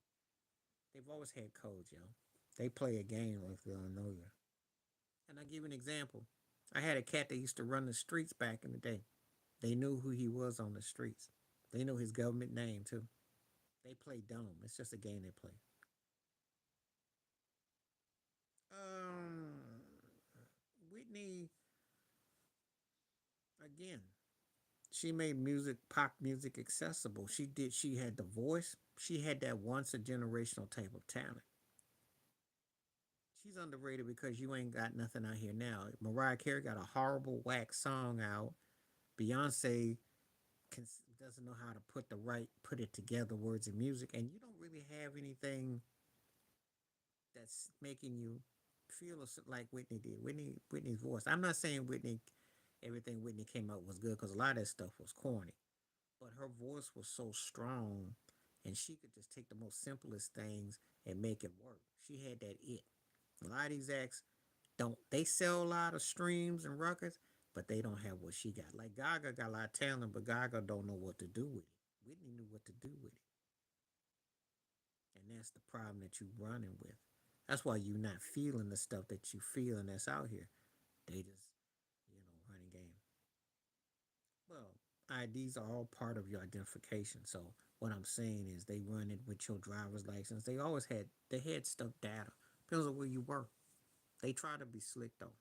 They've always had codes, yo. They play a game like they don't know you. And I give you an example. I had a cat that used to run the streets back in the day. They knew who he was on the streets. They knew his government name too. They play dumb. It's just a game they play. Um, Whitney, again, she made pop music accessible. She had the voice. She had that once a generational type of talent. She's underrated because you ain't got nothing out here now. Mariah Carey got a horrible whack song out. Beyonce can, doesn't know how to put it together, words and music, and you don't really have anything that's making you feel like Whitney did. Whitney's voice. I'm not saying everything Whitney came out was good because a lot of that stuff was corny, but her voice was so strong, and she could just take the most simplest things and make it work. She had that it. A lot of these acts don't. They sell a lot of streams and records, but they don't have what she got. Like Gaga got a lot of talent, but Gaga don't know what to do with it. Whitney knew what to do with it, and that's the problem that you are running with. That's why you are not feeling the stuff that you feel and that's out here. They just, running game. Well, IDs are all part of your identification. So what I'm saying is they run it with your driver's license. They had stuff data. Depends on where you were. They try to be slick though.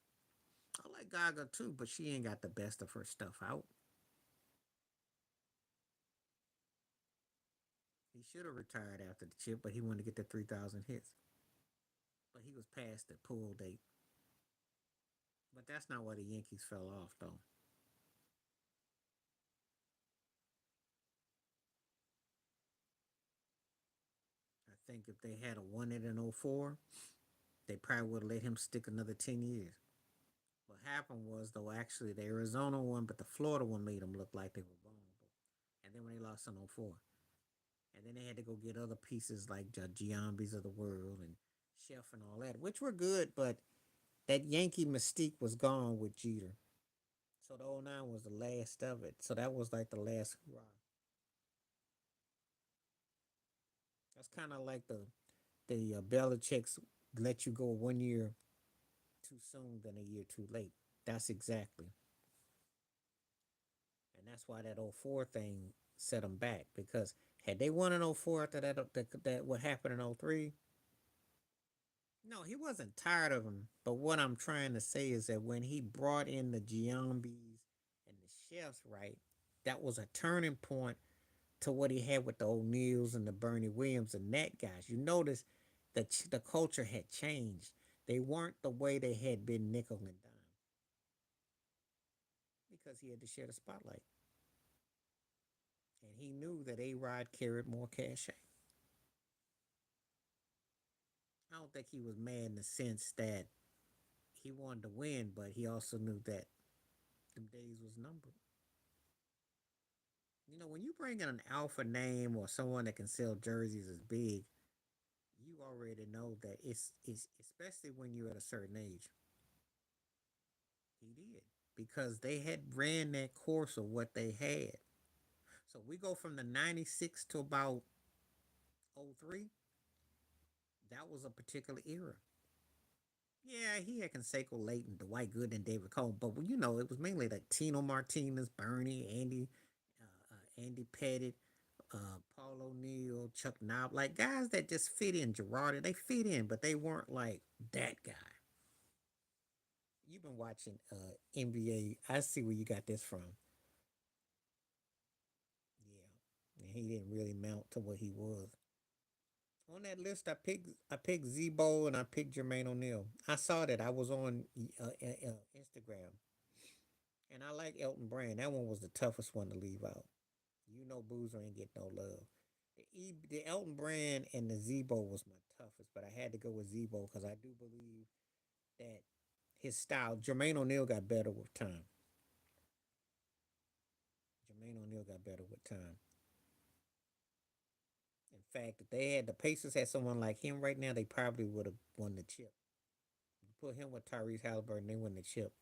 I like Gaga too, but she ain't got the best of her stuff out. He should have retired after the chip, but he wanted to get the 3,000 hits. But he was past the pull date. But that's not why the Yankees fell off though. I think if they had a won it in '04, they probably would have let him stick another 10 years. What happened was, though, actually, the Arizona one, but the Florida one made them look like they were vulnerable. And then when they lost in '04, and then they had to go get other pieces like Giambis of the world and Chef and all that, which were good, but that Yankee mystique was gone with Jeter. So the '09 was the last of it. So that was like the last hurrah. That's kind of like the Belichick's let you go 1 year too soon than a year too late. That's exactly. And that's why that '04 thing set them back because had they won in '04 after that what happened in '03, No, he wasn't tired of him. But what I'm trying to say is that when he brought in the Giambis and the chefs, right, that was a turning point to what he had with the O'Neills and the Bernie Williams and that guys. You notice that the culture had changed. They weren't the way they had been nickel and dime because he had to share the spotlight. And he knew that A Rod carried more cachet. I don't think he was mad in the sense that he wanted to win, but he also knew that them days was numbered. You know, when you bring in an alpha name or someone that can sell jerseys as big, you already know that it's especially when you're at a certain age. He did because they had ran that course of what they had. So we go from the 96 to about '03. That was a particular era. Yeah, he had Canseco, Layton, Dwight Gooden, and David Cole, but you know it was mainly like Tino Martinez, Bernie, Andy Pettit, Paul O'Neill, Chuck Nob, like guys that just fit in. Girardi, they fit in, but they weren't like that guy. You've been watching NBA. I see where you got this from. Yeah, and he didn't really mount to what he was. On that list, I picked Zebo and I picked Jermaine O'Neal. I saw that. I was on Instagram, and I like Elton Brand. That one was the toughest one to leave out. You know, Boozer ain't get no love. The Elton Brand and the Zebo was my toughest, but I had to go with Zebo because I do believe that his style. Jermaine O'Neal got better with time. Jermaine O'Neal got better with time. In fact, if they had the Pacers had someone like him right now, they probably would have won the chip. You put him with Tyrese Halliburton, they win the chip.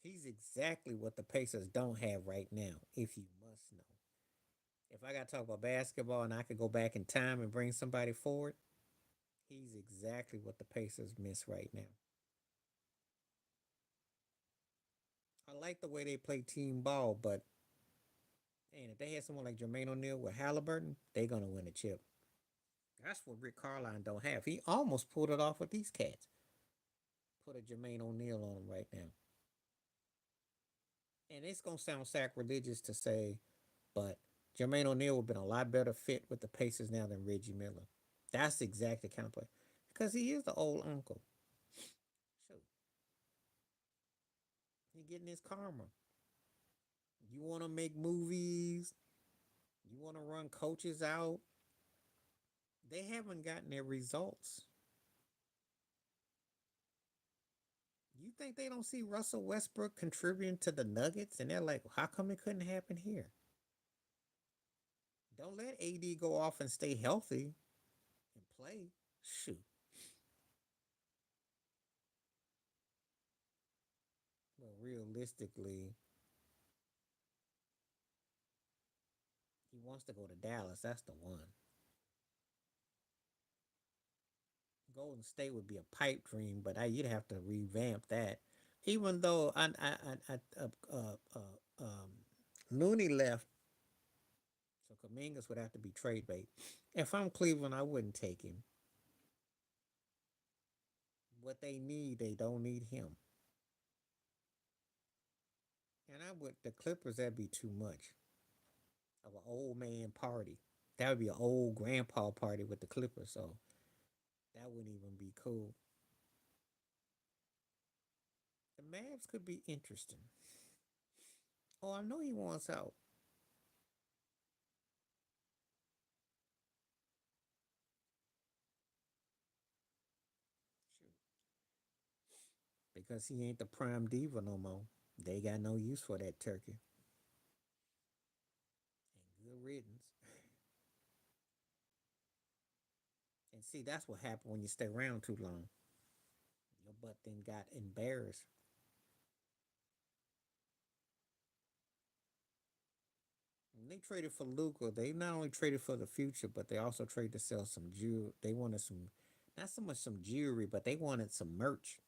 He's exactly what the Pacers don't have right now, if you must know. If I got to talk about basketball and I could go back in time and bring somebody forward, he's exactly what the Pacers miss right now. I like the way they play team ball, but man, if they had someone like Jermaine O'Neal with Halliburton, they're gonna win a chip. That's what Rick Carlisle don't have. He almost pulled it off with these cats. Put a Jermaine O'Neal on him right now. And it's gonna sound sacrilegious to say, but Jermaine O'Neal would have been a lot better fit with the Pacers now than Reggie Miller. That's exactly the kind of play. Because he is the old uncle. Shoot, he getting his karma. You want to make movies, you want to run coaches out. They haven't gotten their results. You think they don't see Russell Westbrook contributing to the Nuggets, and they're like, how come it couldn't happen here? Don't let AD go off and stay healthy and play. Shoot. Well, realistically, he wants to go to Dallas. That's the one. Golden State would be a pipe dream, but you'd have to revamp that. Even though Looney left, so Kamingas would have to be trade bait. If I'm Cleveland, I wouldn't take him. What they need, they don't need him. And I would the Clippers. That'd be too much of an old man party. That would be an old grandpa party with the Clippers. So that wouldn't even be cool. The Mavs could be interesting. Oh, I know he wants out. Shoot. Because he ain't the prime diva no more. They got no use for that turkey. And good riddance. And see, that's what happened when you stay around too long. Your butt then got embarrassed. When they traded for Luca, they not only traded for the future, but they also traded to sell some jewelry. They wanted some, not so much some jewelry, but they wanted some merch.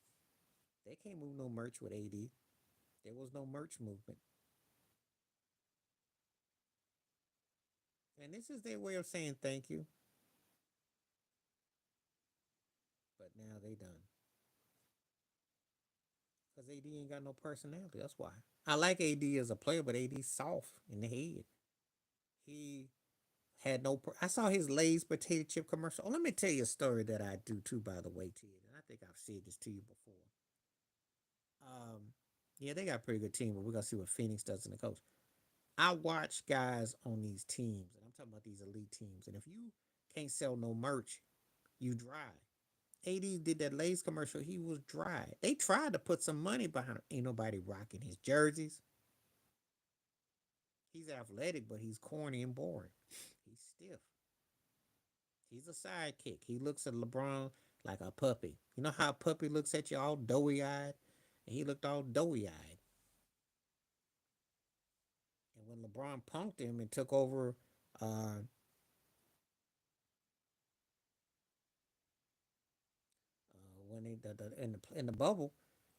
They can't move no merch with AD. There was no merch movement. And this is their way of saying thank you. But now they done because AD ain't got no personality. That's why I like AD as a player, but AD's soft in the head. He had no. I saw his Lay's potato chip commercial. Oh, let me tell you a story that I do too. By the way, Ted, and I think I've said this to you before. Yeah, they got a pretty good team, but we're gonna see what Phoenix does in the coach. I watch guys on these teams, and I'm talking about these elite teams. And if you can't sell no merch, you dry. AD did that Lay's commercial. He was dry. They tried to put some money behind him. Ain't nobody rocking his jerseys. He's athletic, but he's corny and boring. He's stiff. He's a sidekick. He looks at LeBron like a puppy. You know how a puppy looks at you all doughy eyed? And he looked all doughy eyed. And when LeBron punked him and took over when they in the bubble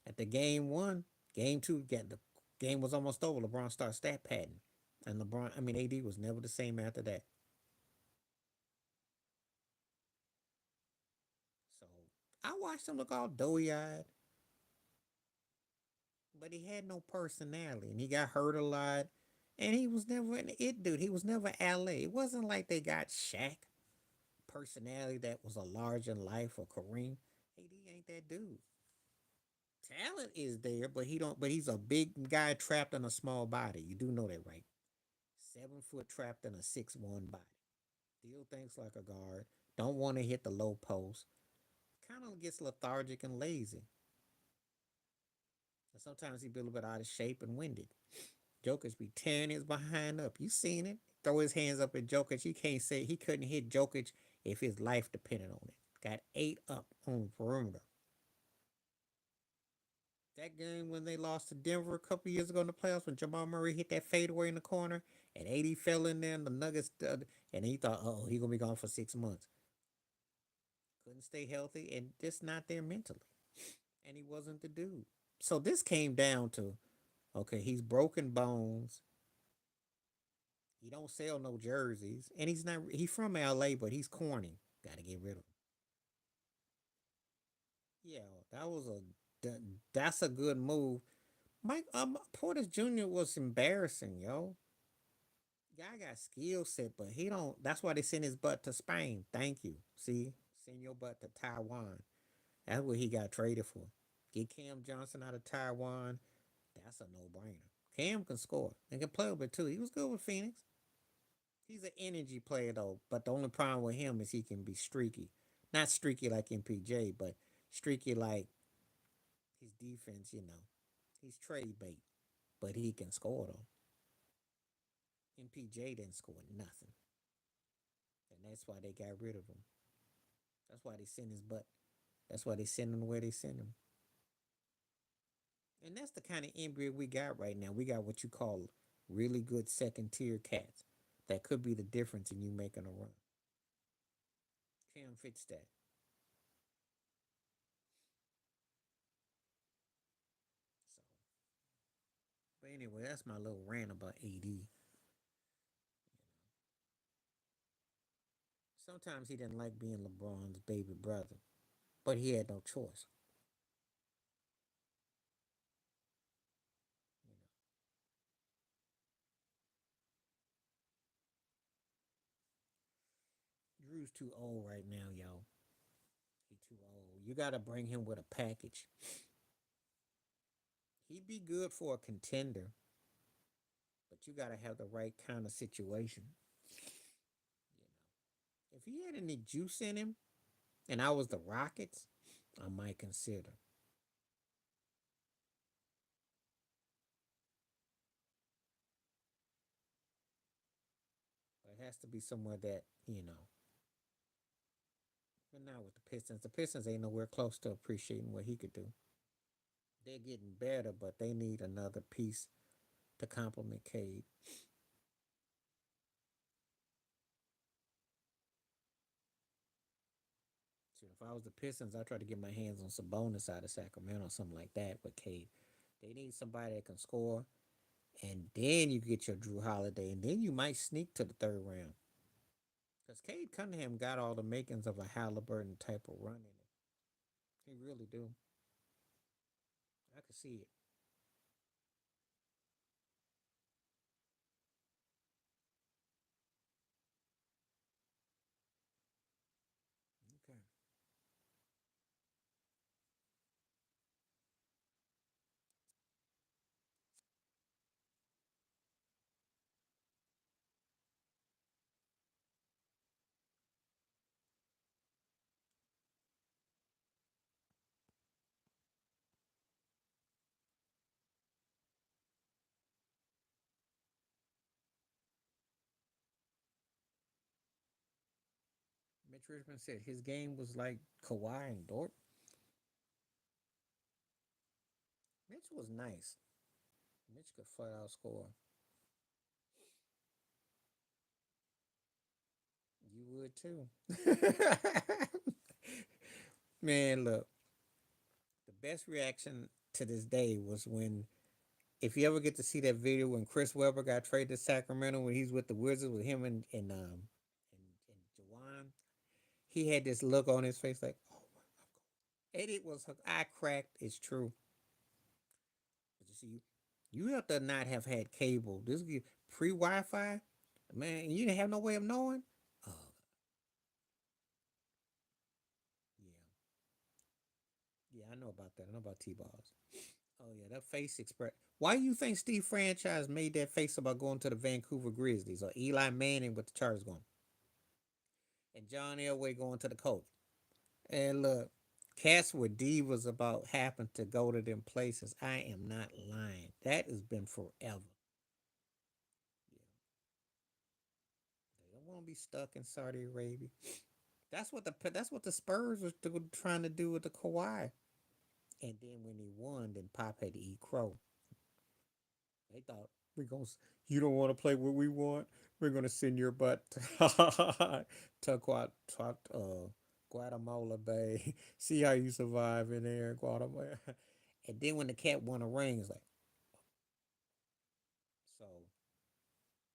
at the game one, game two, get the game was almost over. LeBron started stat padding, and AD was never the same after that. So I watched him look all doughy eyed, but he had no personality, and he got hurt a lot. And he was never an it dude. He was never LA. It wasn't like they got Shaq personality that was a large in life or Kareem. AD ain't that dude. Talent is there, but he don't. But he's a big guy trapped in a small body. You do know that, right? 7 foot trapped in a 6'1" body. Still thinks like a guard. Don't want to hit the low post. Kind of gets lethargic and lazy. And sometimes he be a little bit out of shape and winded. Jokic be tearing his behind up. You seen it? Throw his hands up at Jokic. You can't say he couldn't hit Jokic if his life depended on it. Got 8 up on the perimeter. That game when they lost to Denver a couple years ago in the playoffs when Jamal Murray hit that fadeaway in the corner and 80 fell in there and the Nuggets and he thought, oh, he gonna be gone for 6 months. Couldn't stay healthy and just not there mentally. And he wasn't the dude. So this came down to okay, he's broken bones. He don't sell no jerseys, and he's from LA, but he's corny. Got to get rid of him. Yeah, that was that's a good move. Mike Portis Jr. was embarrassing, yo. Guy got skill set, but he don't. That's why they sent his butt to Spain. Thank you. See, send your butt to Taiwan. That's what he got traded for. Get Cam Johnson out of Taiwan. That's a no brainer. Cam can score and can play a bit too. He was good with Phoenix. He's an energy player though, but the only problem with him is he can be streaky. Not streaky like MPJ, but streaky like his defense, He's trade bait, but he can score though. MPJ didn't score nothing. And that's why they got rid of him. That's why they sent his butt. That's why they send him where they send him. And that's the kind of NBA we got right now. We got what you call really good second tier cats. That could be the difference in you making a run. Cam fits that. So, but anyway, that's my little rant about AD. Sometimes he didn't like being LeBron's baby brother, but he had no choice. Drew's too old right now, yo. He too old. You got to bring him with a package. He'd be good for a contender, but you got to have the right kind of situation. If he had any juice in him, and I was the Rockets, I might consider. But it has to be somewhere that. But now with the Pistons, the Pistons ain't nowhere close to appreciating what he could do. They're getting better, but they need another piece to complement Cade. So if I was the Pistons, I'd try to get my hands on some bonus out of Sacramento or something like that with Cade. They need somebody that can score, and then you get your Drew Holiday, and then you might sneak to the third round. Because Cade Cunningham got all the makings of a Halliburton type of run in it. He really do. I can see it. Okay. Mitch Richmond said his game was like Kawhi and Dort. Mitch was nice. Mitch could flat out score. You would too. Man, look, the best reaction to this day was when, if you ever get to see that video when Chris Webber got traded to Sacramento when he's with the Wizards with him and Jawan, he had this look on his face like, oh my God. And it was, I cracked. It's true. But you see, you have to not have had cable. This pre Wi Fi, man. You didn't have no way of knowing. Oh yeah, yeah. I know about that. I know about T balls. Oh yeah, that face express. Why do you think Steve Franchise made that face about going to the Vancouver Grizzlies or Eli Manning with the Chargers going and John Elway going to the coach? And look, cats with divas about happen to go to them places. I am not lying. That has been forever. Yeah, they don't want to be stuck in Saudi Arabia. That's what the Spurs was trying to do with the Kawhi. And then when he won, then Pop had to eat crow. They thought we're gonna. You don't want to play what we want. We're gonna send your butt to Guatemala Bay. See how you survive in there, Guatemala. And then when the cat won a ring, it's like so.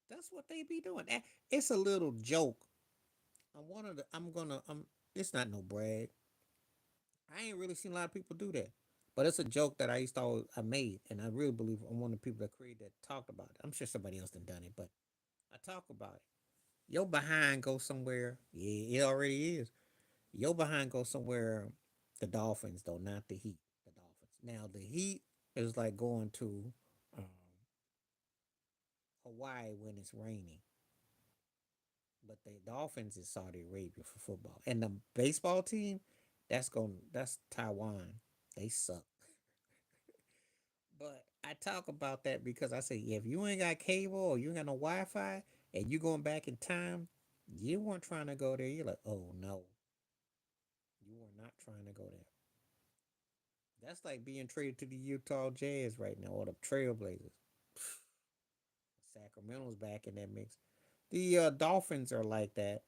That's what they be doing. It's a little joke. I wanted. To, I'm gonna. I'm. It's not no brag. I ain't really seen a lot of people do that. But it's a joke that I used to always, I made, and I really believe I'm one of the people that created that talked about it. I'm sure somebody else done it, but I talk about it. Your behind go somewhere. Yeah, it already is. Your behind go somewhere. The Dolphins though, not the Heat. The Dolphins. Now the Heat is like going to um, Hawaii when it's raining, but the Dolphins is Saudi Arabia for football, and the baseball team that's Taiwan. They suck. But I talk about that because I say, yeah, if you ain't got cable or you ain't got no Wi Fi and you going back in time, you weren't trying to go there. You're like, oh no, you were not trying to go there. That's like being traded to the Utah Jazz right now or the Trailblazers. Sacramento's back in that mix. The Dolphins are like that.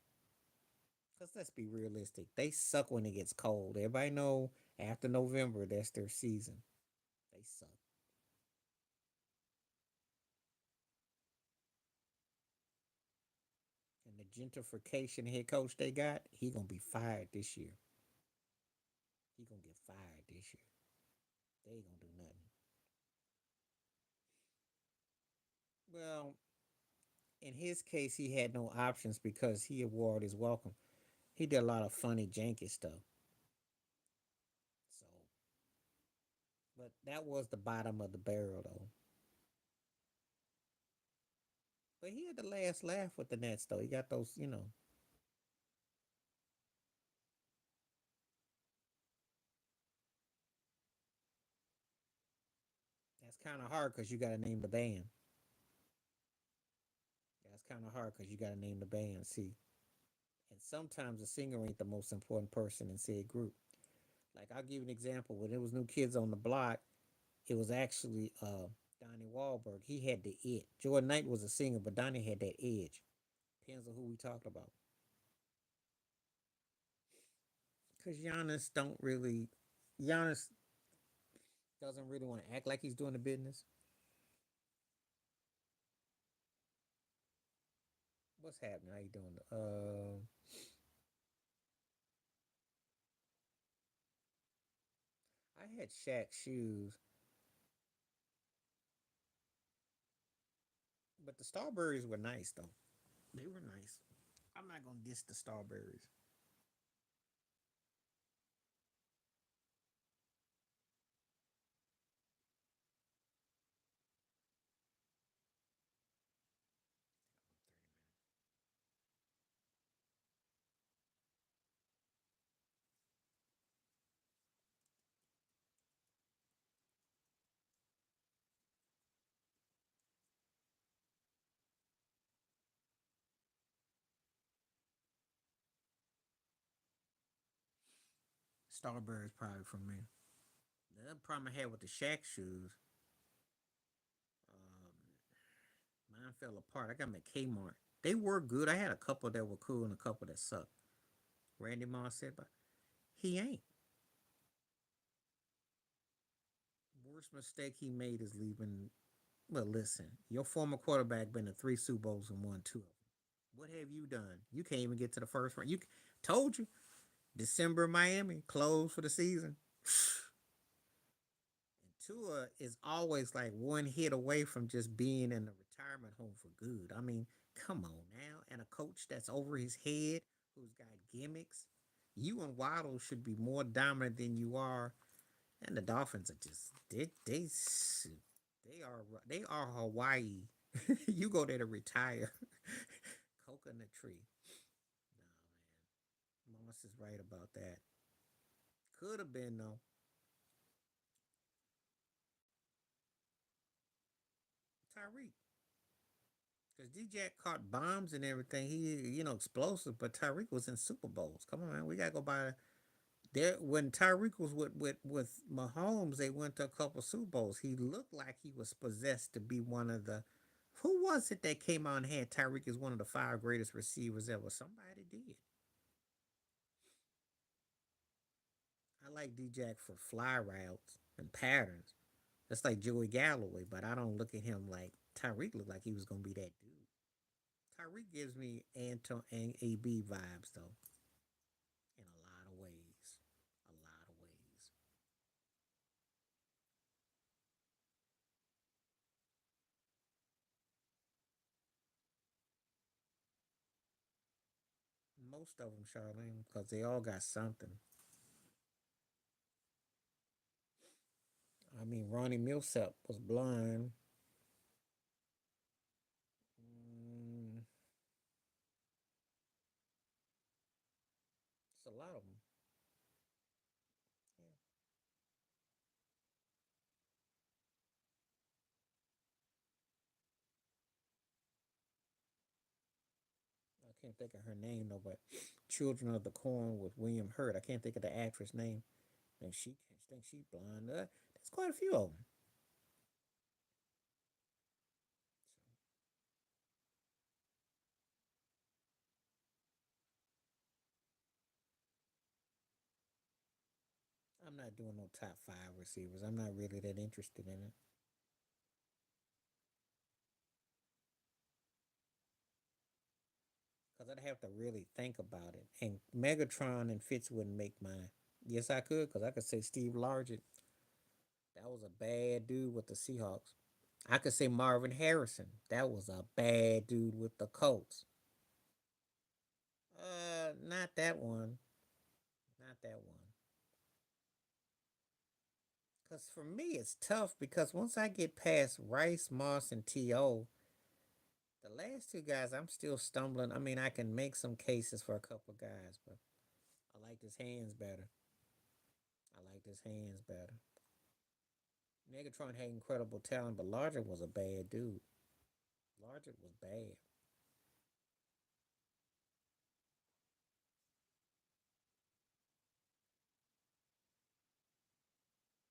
Cause let's be realistic, they suck when it gets cold. Everybody know after November that's their season. They suck. And the gentrification head coach they got, he gonna be fired this year. He gonna get fired this year. They ain't gonna do nothing. Well, in his case, he had no options because he awarded his welcome. He did a lot of funny, janky stuff. So, but that was the bottom of the barrel, though. But he had the last laugh with the Nets, though. He got those, that's kind of hard because you got to name the band. That's kind of hard because you got to name the band. See, and sometimes the singer ain't the most important person in said group. Like I'll give you an example. When there was New Kids on the Block, it was actually Donnie Wahlberg. He had the it. Jordan Knight was a singer, but Donnie had that edge. Depends on who we talking about. Because Giannis doesn't really want to act like he's doing the business. What's happening? How you doing? I had Shaq shoes, but the Starberries were nice though. They were nice. I'm not gonna diss the Starberries. Starberries probably for me. The other problem I had with the Shaq shoes, mine fell apart. I got them at Kmart. They were good. I had a couple that were cool and a couple that sucked. Randy Moss said, but he ain't. Worst mistake he made is leaving. Well, listen, your former quarterback been to three Super Bowls and won two of them. What have you done? You can't even get to the first round. You told you December Miami closed for the season. And Tua is always like one hit away from just being in the retirement home for good. I mean, come on now. And a coach that's over his head who's got gimmicks. You and Waddle should be more dominant than you are. And the Dolphins are just they are Hawaii. You go there to retire. Coconut tree. No man, Moss is right about that. Could have been though. Tyreek. Because D-Jack caught bombs and everything. Explosive, but Tyreek was in Super Bowls. Come on, man. We got to go by there. When Tyreek was with Mahomes, they went to a couple Super Bowls. He looked like he was possessed to be one of the. Who was it that came out and had Tyreek as one of the five greatest receivers ever? Somebody did. I like D-Jack for fly routes and patterns. That's like Joey Galloway, but I don't look at him like Tyreek looked like he was going to be that dude. Tyreek gives me Anton and AB vibes though, in a lot of ways. A lot of ways. Most of them, Charlene, because they all got something. I mean, Ronnie Millsap was blind. Mm, it's a lot of them. Yeah. I can't think of her name though, but Children of the Corn with William Hurt. I can't think of the actress name. And she thinks she's blind. There's quite a few of them. I'm not doing no top five receivers. I'm not really that interested in it. Because I'd have to really think about it. And Megatron and Fitz wouldn't make mine. Yes, I could, because I could say Steve Largent. That was a bad dude with the Seahawks. I could say Marvin Harrison. That was a bad dude with the Colts. Not that one. Not that one. Because for me, it's tough because once I get past Rice, Moss, and T.O., the last two guys, I'm still stumbling. I mean, I can make some cases for a couple guys, but I like his hands better. I like his hands better. Megatron had incredible talent, but Larger was a bad dude. Larger was bad.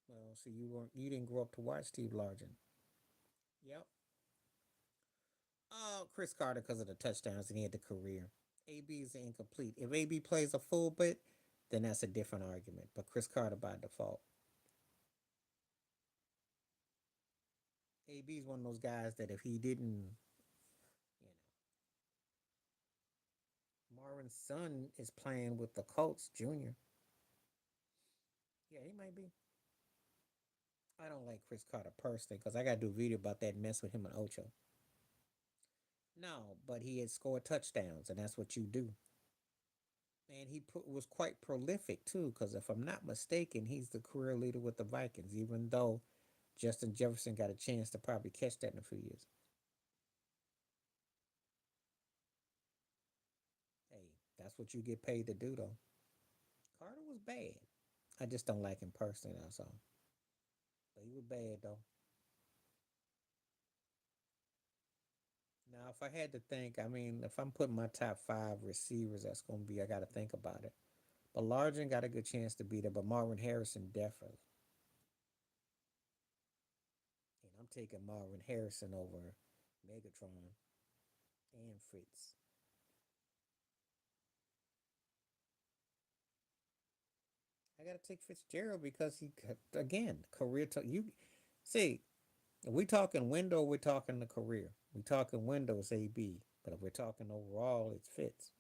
Well, see, you didn't grow up to watch Steve Largent. Yep. Chris Carter because of the touchdowns and he had the career. AB is incomplete. If AB plays a full bit, then that's a different argument. But Chris Carter by default. AB is one of those guys that if he didn't, you know, Marvin's son is playing with the Colts Junior. Yeah, he might be. I don't like Chris Carter personally because I got to do a video about that mess with him and Ocho. No, but he had scored touchdowns, and that's what you do. And was quite prolific too, because if I'm not mistaken, he's the career leader with the Vikings, even though Justin Jefferson got a chance to probably catch that in a few years. Hey, that's what you get paid to do, though. Carter was bad. I just don't like him personally, that's all. But he was bad, though. Now, if I had to think, I mean, if I'm putting my top five receivers, that's going to be, I got to think about it. But Largent got a good chance to be there, but Marvin Harrison definitely. And I'm taking Marvin Harrison over Megatron and Fritz. I got to take Fitzgerald because he, again, career. You see, if we talking window, we're talking the career. We talking windows, AB. But if we're talking overall, it's Fitz.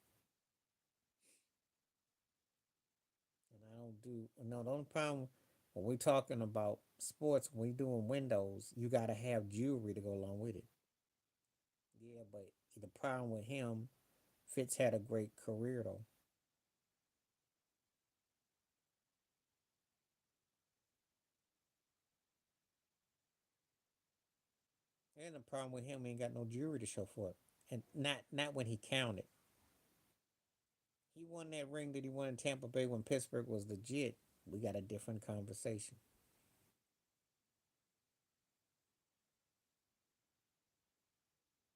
And I don't do no. The only problem when we talking about sports, when we doing windows, you got to have jewelry to go along with it. Yeah, but the problem with him, Fitz had a great career though. And the problem with him, he ain't got no jewelry to show for it, and not when he counted. He won that ring that he won in Tampa Bay when Pittsburgh was legit. We got a different conversation.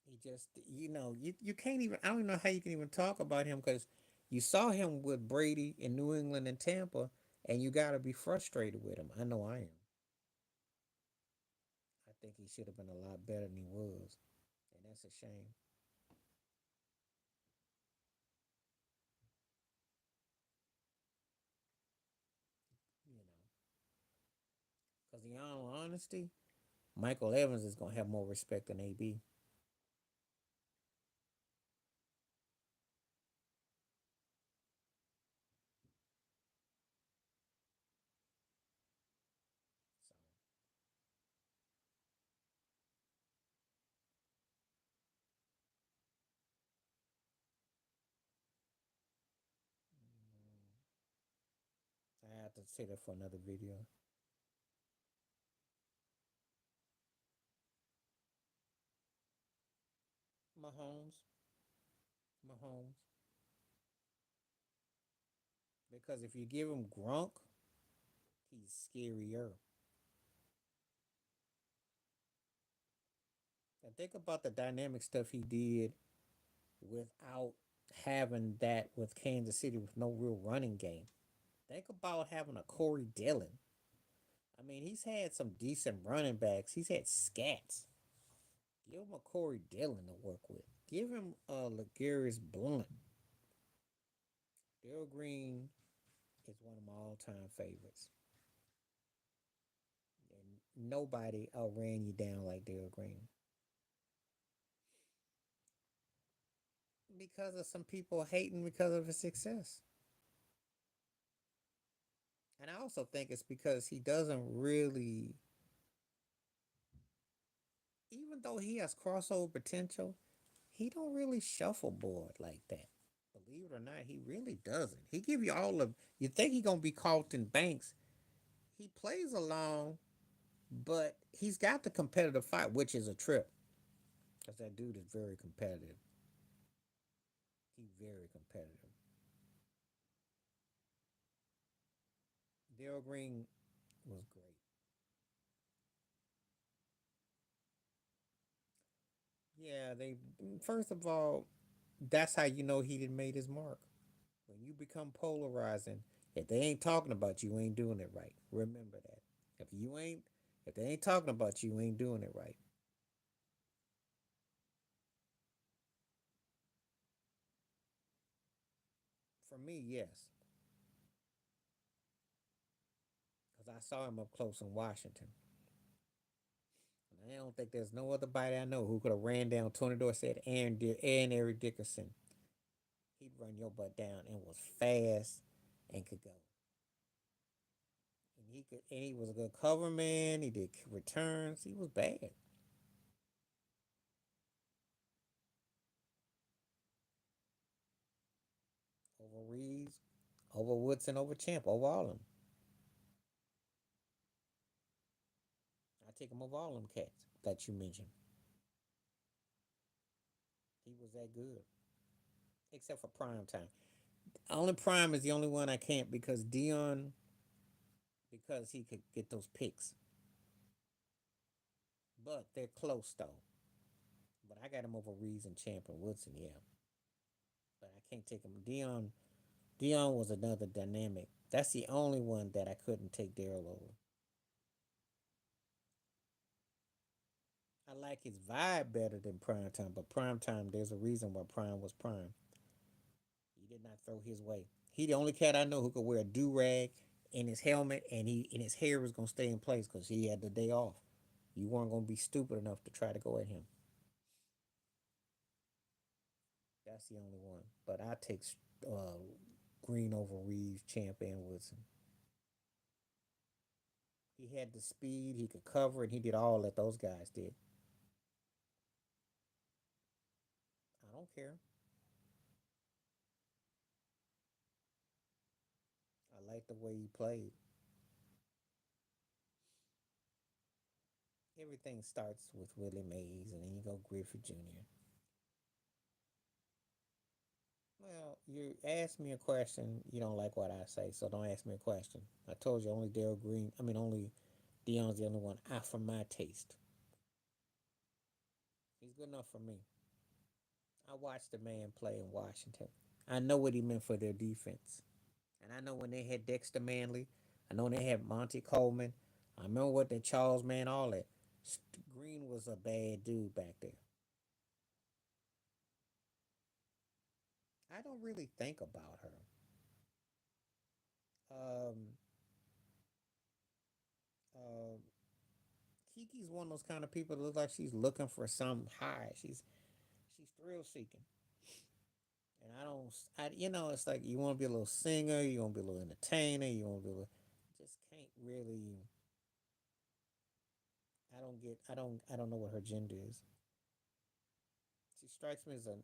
He just, you can't even. I don't know how you can even talk about him because you saw him with Brady in New England and Tampa, and you got to be frustrated with him. I know I am. I think he should have been a lot better than he was, and that's a shame. You know, because in all honesty, Michael Evans is gonna have more respect than AB. So, I have to say that for another video. Mahomes, Mahomes, because if you give him Gronk, he's scarier. And think about the dynamic stuff he did without having that with Kansas City with no real running game. Think about having a Corey Dillon. I mean, he's had some decent running backs. He's had scats. Give him a Corey Dillon to work with. Give him a Legarius Blunt. Dale Green is one of my all-time favorites, and nobody outran you down like Dale Green because of some people hating because of his success. And I also think it's because he doesn't really, even though he has crossover potential, he don't really shuffleboard like that. Believe it or not, he really doesn't. He give you all of. You think he gonna be Carlton Banks? He plays along, but he's got the competitive fight, which is a trip because that dude is very competitive. He's very competitive. Daryl Green was great. Yeah, they first of all, that's how you know he didn't made his mark. When you become polarizing, if they ain't talking about you, you ain't doing it right. Remember that. If you ain't, if they ain't talking about you, you ain't doing it right. For me, yes, because I saw him up close in Washington. And I don't think there's no other body I know who could have ran down Tony Dorsett and Eric Dickerson. He'd run your butt down and was fast and could go. And and he was a good cover man. He did returns. He was bad over Reeves, over Woodson, over Champ, over all of them. I take him over all them cats that you mentioned. He was that good, except for prime time. Only prime is the only one I can't because Dion, because he could get those picks. But they're close though. But I got him over Reeves and Champ and Woodson, yeah. But I can't take him. Dion was another dynamic. That's the only one that I couldn't take Daryl over. I like his vibe better than Prime Time, but Prime Time, there's a reason why Prime was Prime. He did not throw his way. He the only cat I know who could wear a do rag in his helmet, and his hair was gonna stay in place because he had the day off. You weren't gonna be stupid enough to try to go at him. That's the only one. But I take uh, Green over Reeves, Champ, and Woodson. He had the speed, he could cover, and he did all that those guys did. I don't care. I like the way he played. Everything starts with Willie Mays, and then you go Griffey Jr. Well, you ask me a question, you don't like what I say, so don't ask me a question. I told you only Daryl Green, I mean, only Dion's the only one out for my taste. He's good enough for me. I watched the man play in Washington. I know what he meant for their defense. And I know when they had Dexter Manley, I know when they had Monty Coleman. I remember what that Charles Man, all that. Green was a bad dude back there. I don't really think about her. Um, uh, Kiki's one of those kind of people that look like she's looking for some high. She's thrill seeking, and I don't. It's like you want to be a little singer, you want to be a little entertainer, you want to be a little. Just can't really. I don't get. I don't. I don't know what her gender is. She strikes me as a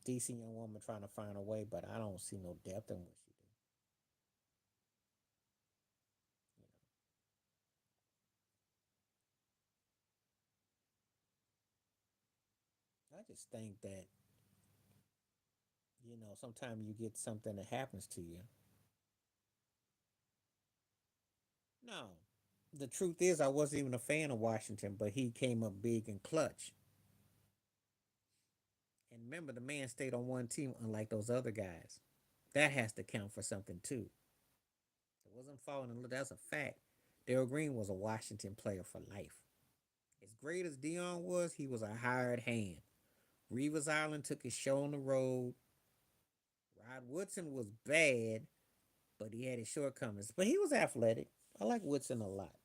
decent young woman trying to find her way, but I don't see no depth in what she do. I just think that sometimes you get something that happens to you. No, the truth is, I wasn't even a fan of Washington, but he came up big and clutch. And remember, the man stayed on one team, unlike those other guys. That has to count for something too. It wasn't falling in love. That's a fact. Daryl Green was a Washington player for life. As great as Dion was, he was a hired hand. Reeves Island took his show on the road. Rod Woodson was bad, but he had his shortcomings. But he was athletic. I like Woodson a lot.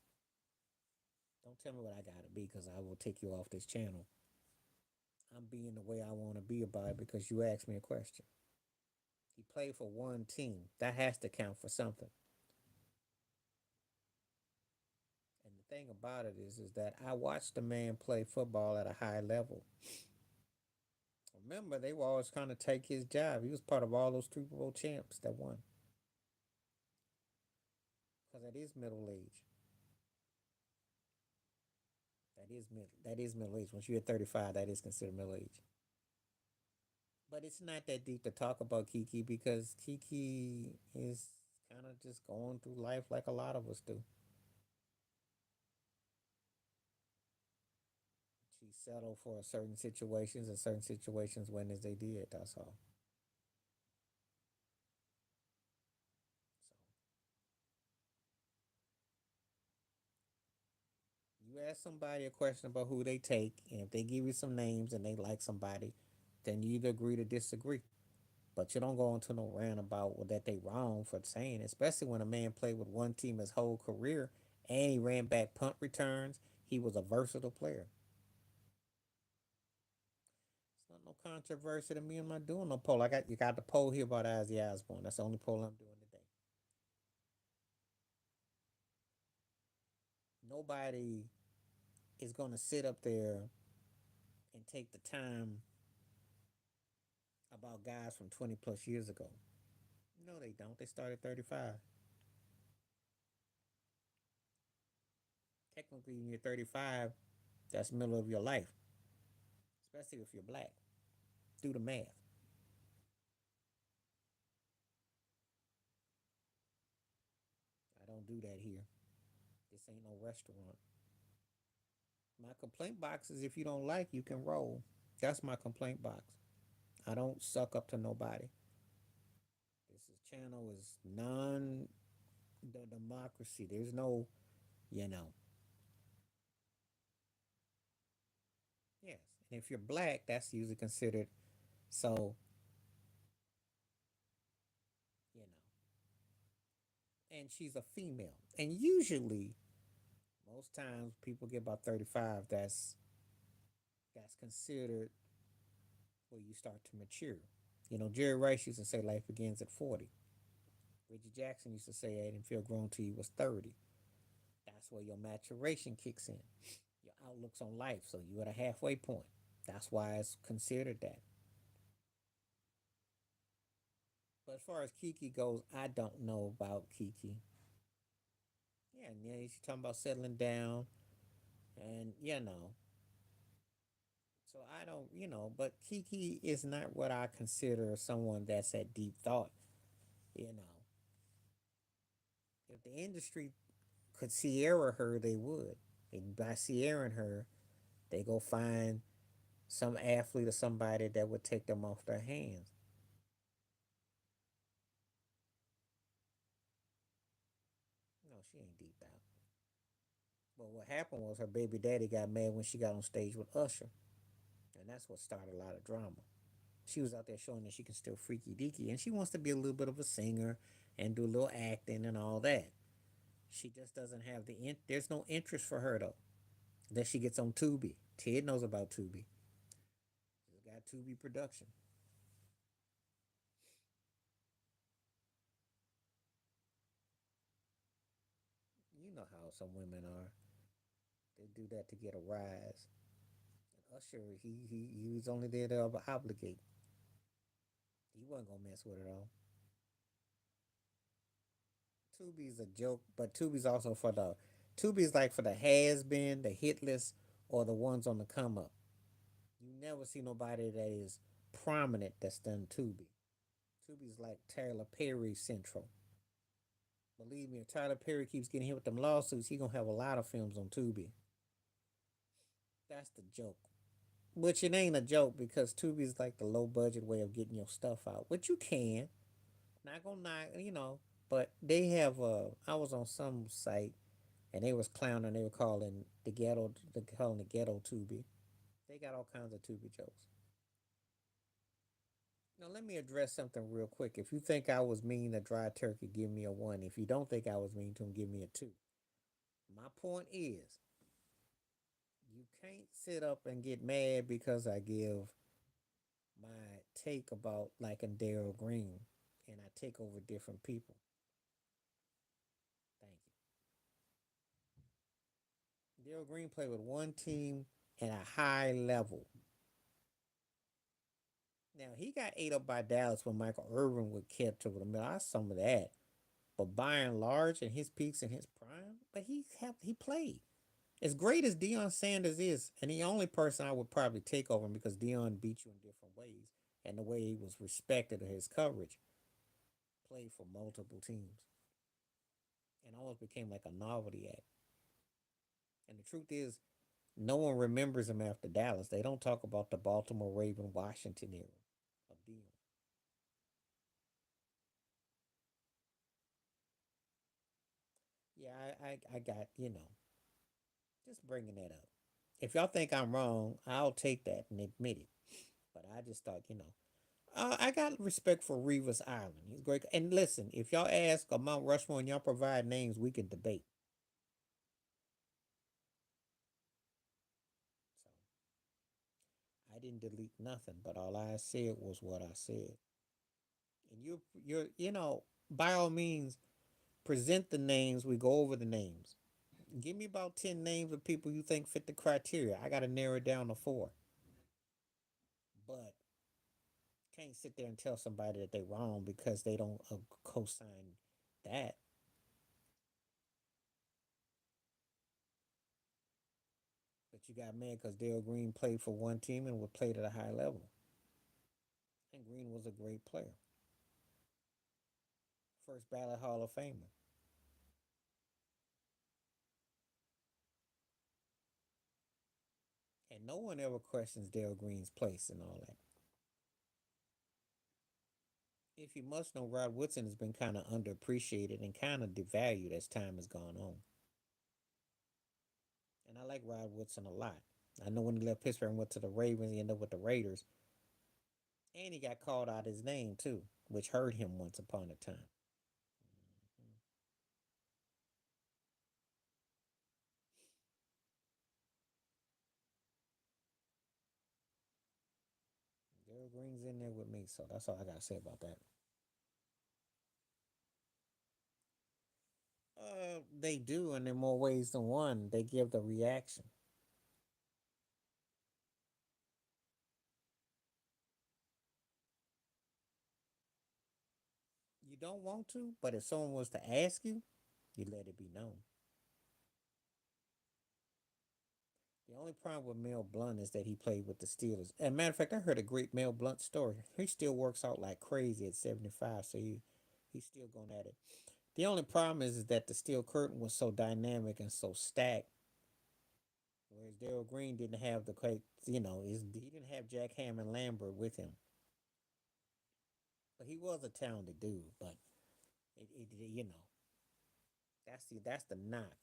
Don't tell me what I gotta be because I will take you off this channel. I'm being the way I want to be about it because you asked me a question. He played for one team. That has to count for something. And the thing about it is that I watched the man play football at a high level. Remember, they were always trying to take his job. He was part of all those Super Bowl champs that won. Because that is middle age. That is middle age. Once you're at 35, that is considered middle age. But it's not that deep to talk about Kiki because Kiki is kind of just going through life like a lot of us do. She settled for certain situations and certain situations went as they did. That's all. So you ask somebody a question about who they take, and if they give you some names and they like somebody, then you either agree to disagree. But you don't go into no rant about that they wrong for saying, especially when a man played with one team his whole career and he ran back punt returns. He was a versatile player. It's not no controversy to me. I'm not doing no poll. You got the poll here about Ozzy Osbourne. That's the only poll I'm doing today. Nobody is going to sit up there and take the time about guys from 20 plus years ago. No, they don't. They started 35. Technically, when you're 35, that's the middle of your life, especially if you're black. Do the math. I don't do that here. This ain't no restaurant. My complaint box is if you don't like, you can roll. That's my complaint box. I don't suck up to nobody. Channel is non democracy. There's no, you know, yes. And if you're black, that's usually considered so, you know. And she's a female. And usually, most times people get about 35, that's considered where you start to mature. You know, Jerry Rice used to say life begins at 40. Reggie Jackson used to say I didn't feel grown till you was 30. That's where your maturation kicks in. Your outlooks on life. So you're at a halfway point. That's why it's considered that. But as far as Kiki goes, I don't know about Kiki. Yeah, and yeah, she's talking about settling down, and so I don't, but Kiki is not what I consider someone that's at deep thought. You know, if the industry could Sierra her, they would. And by Sierra her, they go find some athlete or somebody that would take them off their hands. No, she ain't deep out. But what happened was her baby daddy got mad when she got on stage with Usher, and that's what started a lot of drama. She was out there showing that she can still freaky deaky, and she wants to be a little bit of a singer and do a little acting and all that. She just doesn't have there's no interest for her though. That she gets on Tubi. Ted knows about Tubi. She's got Tubi production. You know how some women are. They do that to get a rise. And Usher, he was only there to obligate. He wasn't gonna mess with it all. Tubi's a joke, but Tubi's also for the Tubi's like for the has been, the hit list, or the ones on the come up. You never see nobody that is prominent that's done Tubi. Tubi's like Tyler Perry Central. Believe me, if Tyler Perry keeps getting hit with them lawsuits, he gonna have a lot of films on Tubi. That's the joke. Which it ain't a joke because Tubi's like the low budget way of getting your stuff out. Which you can. Not gonna knock. But they have I was on some site and they was clowning, they were calling the ghetto calling the ghetto Tubi. They got all kinds of Tubi jokes. Now let me address something real quick. If you think I was mean to Dry Turkey, give me a one. If you don't think I was mean to him, give me a two. My point is, you can't sit up and get mad because I give my take about like a Daryl Green and I take over different people. Thank you. Daryl Green played with one team at a high level. Now he got ate up by Dallas when Michael Irvin would kept to the middle. I saw some of that. But by and large, in his peaks and his prime, but he played. As great as Deion Sanders is, and the only person I would probably take over him because Deion beat you in different ways, and the way he was respected of his coverage, played for multiple teams, and almost became like a novelty act. And the truth is, no one remembers him after Dallas. They don't talk about the Baltimore Raven Washington era of Deion. Yeah, I got just bringing that up. If y'all think I'm wrong, I'll take that and admit it. But I just thought, I got respect for Revis Island. He's great. And listen, if y'all ask a Mount Rushmore and y'all provide names, we can debate. So I didn't delete nothing, but all I said was what I said. And by all means, present the names. We go over the names. Give me about 10 names of people you think fit the criteria. I got to narrow it down to four. But can't sit there and tell somebody that they're wrong because they don't co-sign that. But you got mad because Dale Green played for one team and was played at a high level. And Green was a great player. First ballot Hall of Famer. And no one ever questions Dale Green's place and all that. If you must know, Rod Woodson has been kind of underappreciated and kind of devalued as time has gone on. And I like Rod Woodson a lot. I know when he left Pittsburgh and went to the Ravens, he ended up with the Raiders. And he got called out his name too, which hurt him once upon a time. Mhm. Daryl Green's in there with me, so that's all I gotta say about that. They do, and in more ways than one. They give the reaction. You don't want to, but if someone was to ask you, you let it be known. The only problem with Mel Blunt is that he played with the Steelers. As a matter of fact, I heard a great Mel Blunt story. He still works out like crazy at 75, so he's still going at it. The only problem is that the steel curtain was so dynamic and so stacked, whereas Daryl Green didn't have the quite, he didn't have Jack Hammond Lambert with him. But he was a talented dude. But that's the knock.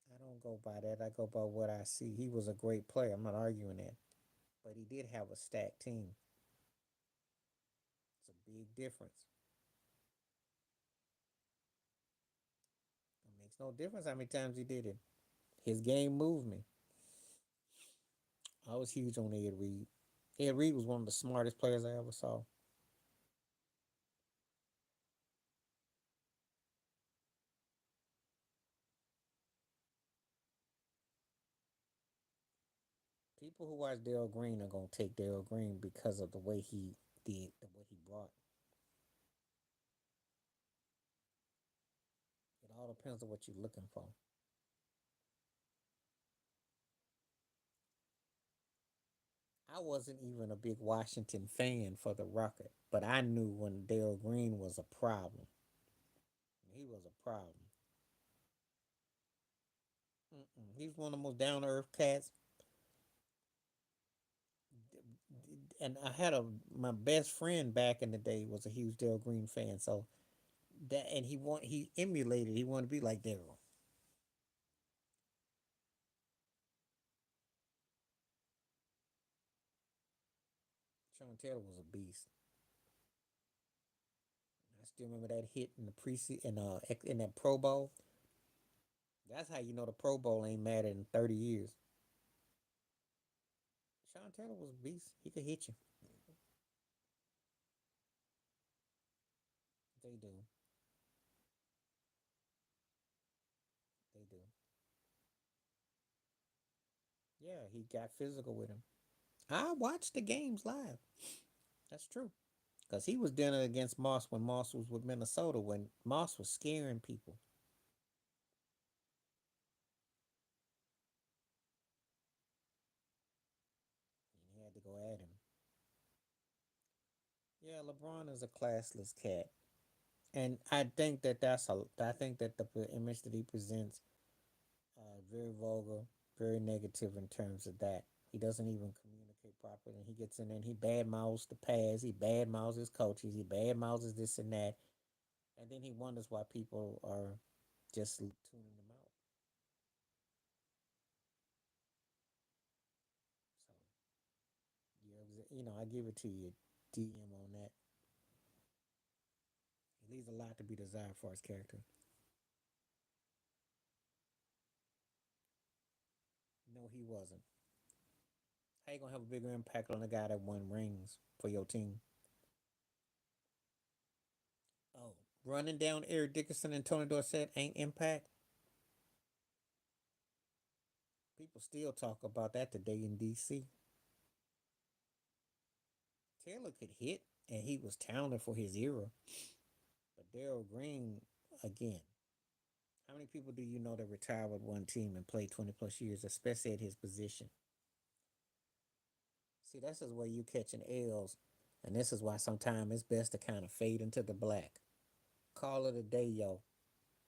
I don't go by that. I go by what I see. He was a great player. I'm not arguing that, but he did have a stacked team. It's a big difference. It makes no difference how many times he did it. His game moved me. I was huge on Ed Reed. Ed Reed was one of the smartest players I ever saw. People who watch Daryl Green are gonna take Daryl Green because of the way he did, the what he brought. It all depends on what you're looking for. I wasn't even a big Washington fan for the Rocket, but I knew when Daryl Green was a problem. He was a problem. Mm-mm. He's one of the most down to earth cats. And I had my best friend back in the day was a huge Daryl Green fan. So that and he emulated. He wanted to be like Daryl. Sean Taylor was a beast. I still remember that hit in the preseason in that Pro Bowl. That's how you know the Pro Bowl ain't mad in 30 years. Sean Taylor was a beast. He could hit you. They do. They do. Yeah, he got physical with him. I watched the games live. That's true. Because he was dealing against Moss when Moss was with Minnesota, when Moss was scaring people. And he had to go at him. Yeah, LeBron is a classless cat. And I think that the image that he presents very vulgar, very negative in terms of that. He doesn't even communicate properly. He gets in there and he badmouths the past. He badmouths his coaches. He badmouths this and that. And then he wonders why people are just tuning him out. So, I give it to you, DM on that. He leaves a lot to be desired for his character. No, he wasn't. How you gonna have a bigger impact on a guy that won rings for your team? Oh, Running down Eric Dickerson and Tony Dorsett ain't impact. People still talk about that today in DC. Taylor could hit, and he was talented for his era. But Darryl Green, again, how many people do you know that retired with one team and played 20 plus years, especially at his position? See, this is where you catching L's, and this is why sometimes it's best to kind of fade into the black. Call it a day, yo,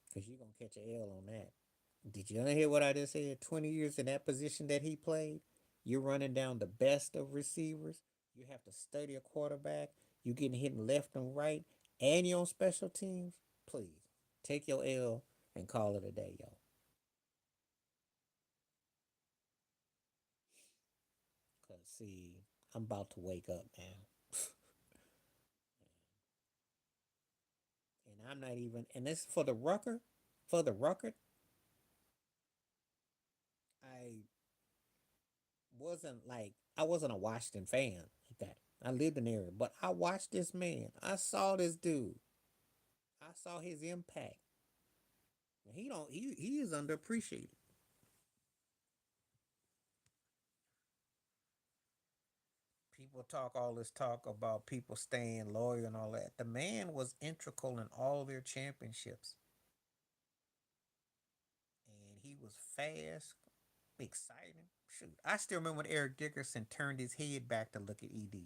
because you're going to catch an L on that. Did you hear what I just said? 20 years in that position that he played, you're running down the best of receivers. You have to study a quarterback. You're getting hit left and right, and you're on special teams. Please take your L and call it a day, yo. Cause see, I'm about to wake up now, and I'm not even. And this for the Rucker, for the record, I I wasn't a Washington fan like that. I lived in the area, but I watched this man. I saw this dude. I saw his impact. He don't he is underappreciated. People talk all this talk about people staying loyal and all that. The man was integral in all their championships. And he was fast, exciting. Shoot. I still remember when Eric Dickerson turned his head back to look at ED.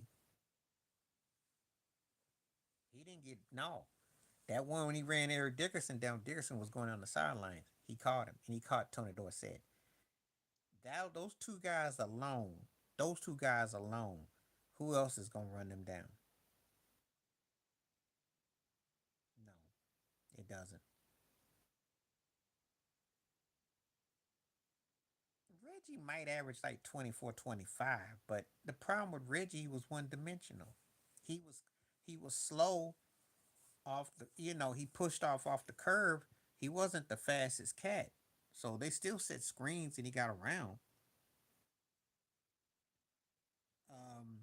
He didn't get no. That one when he ran Eric Dickerson down, Dickerson was going on the sidelines. He caught him, and he caught Tony Dorsett. Those two guys alone, those two guys alone, who else is gonna run them down? No, it doesn't. Reggie might average like 24, 25, but the problem with Reggie, he was one dimensional. He was he was slow off the he pushed off the curve. He wasn't the fastest cat. So they still set screens and he got around. I'm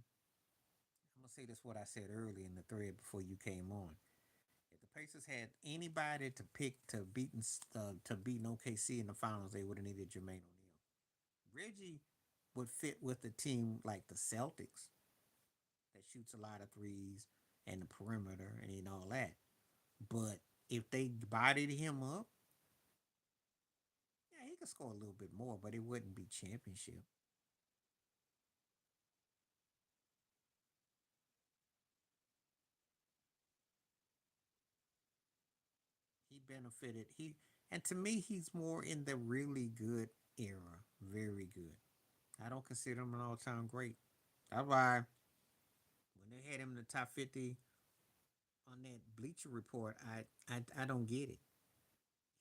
gonna say this what I said earlier in the thread before you came on. If the Pacers had anybody to pick to beat OKC in the finals, they would have needed Jermaine O'Neal. Reggie would fit with a team like the Celtics that shoots a lot of threes and the perimeter and all that. But if they bodied him up, yeah, he could score a little bit more, but it wouldn't be championship. He benefited. And to me, he's more in the really good era. Very good. I don't consider him an all-time great. That's why when they had him in the top 50 on that Bleacher Report, I don't get it.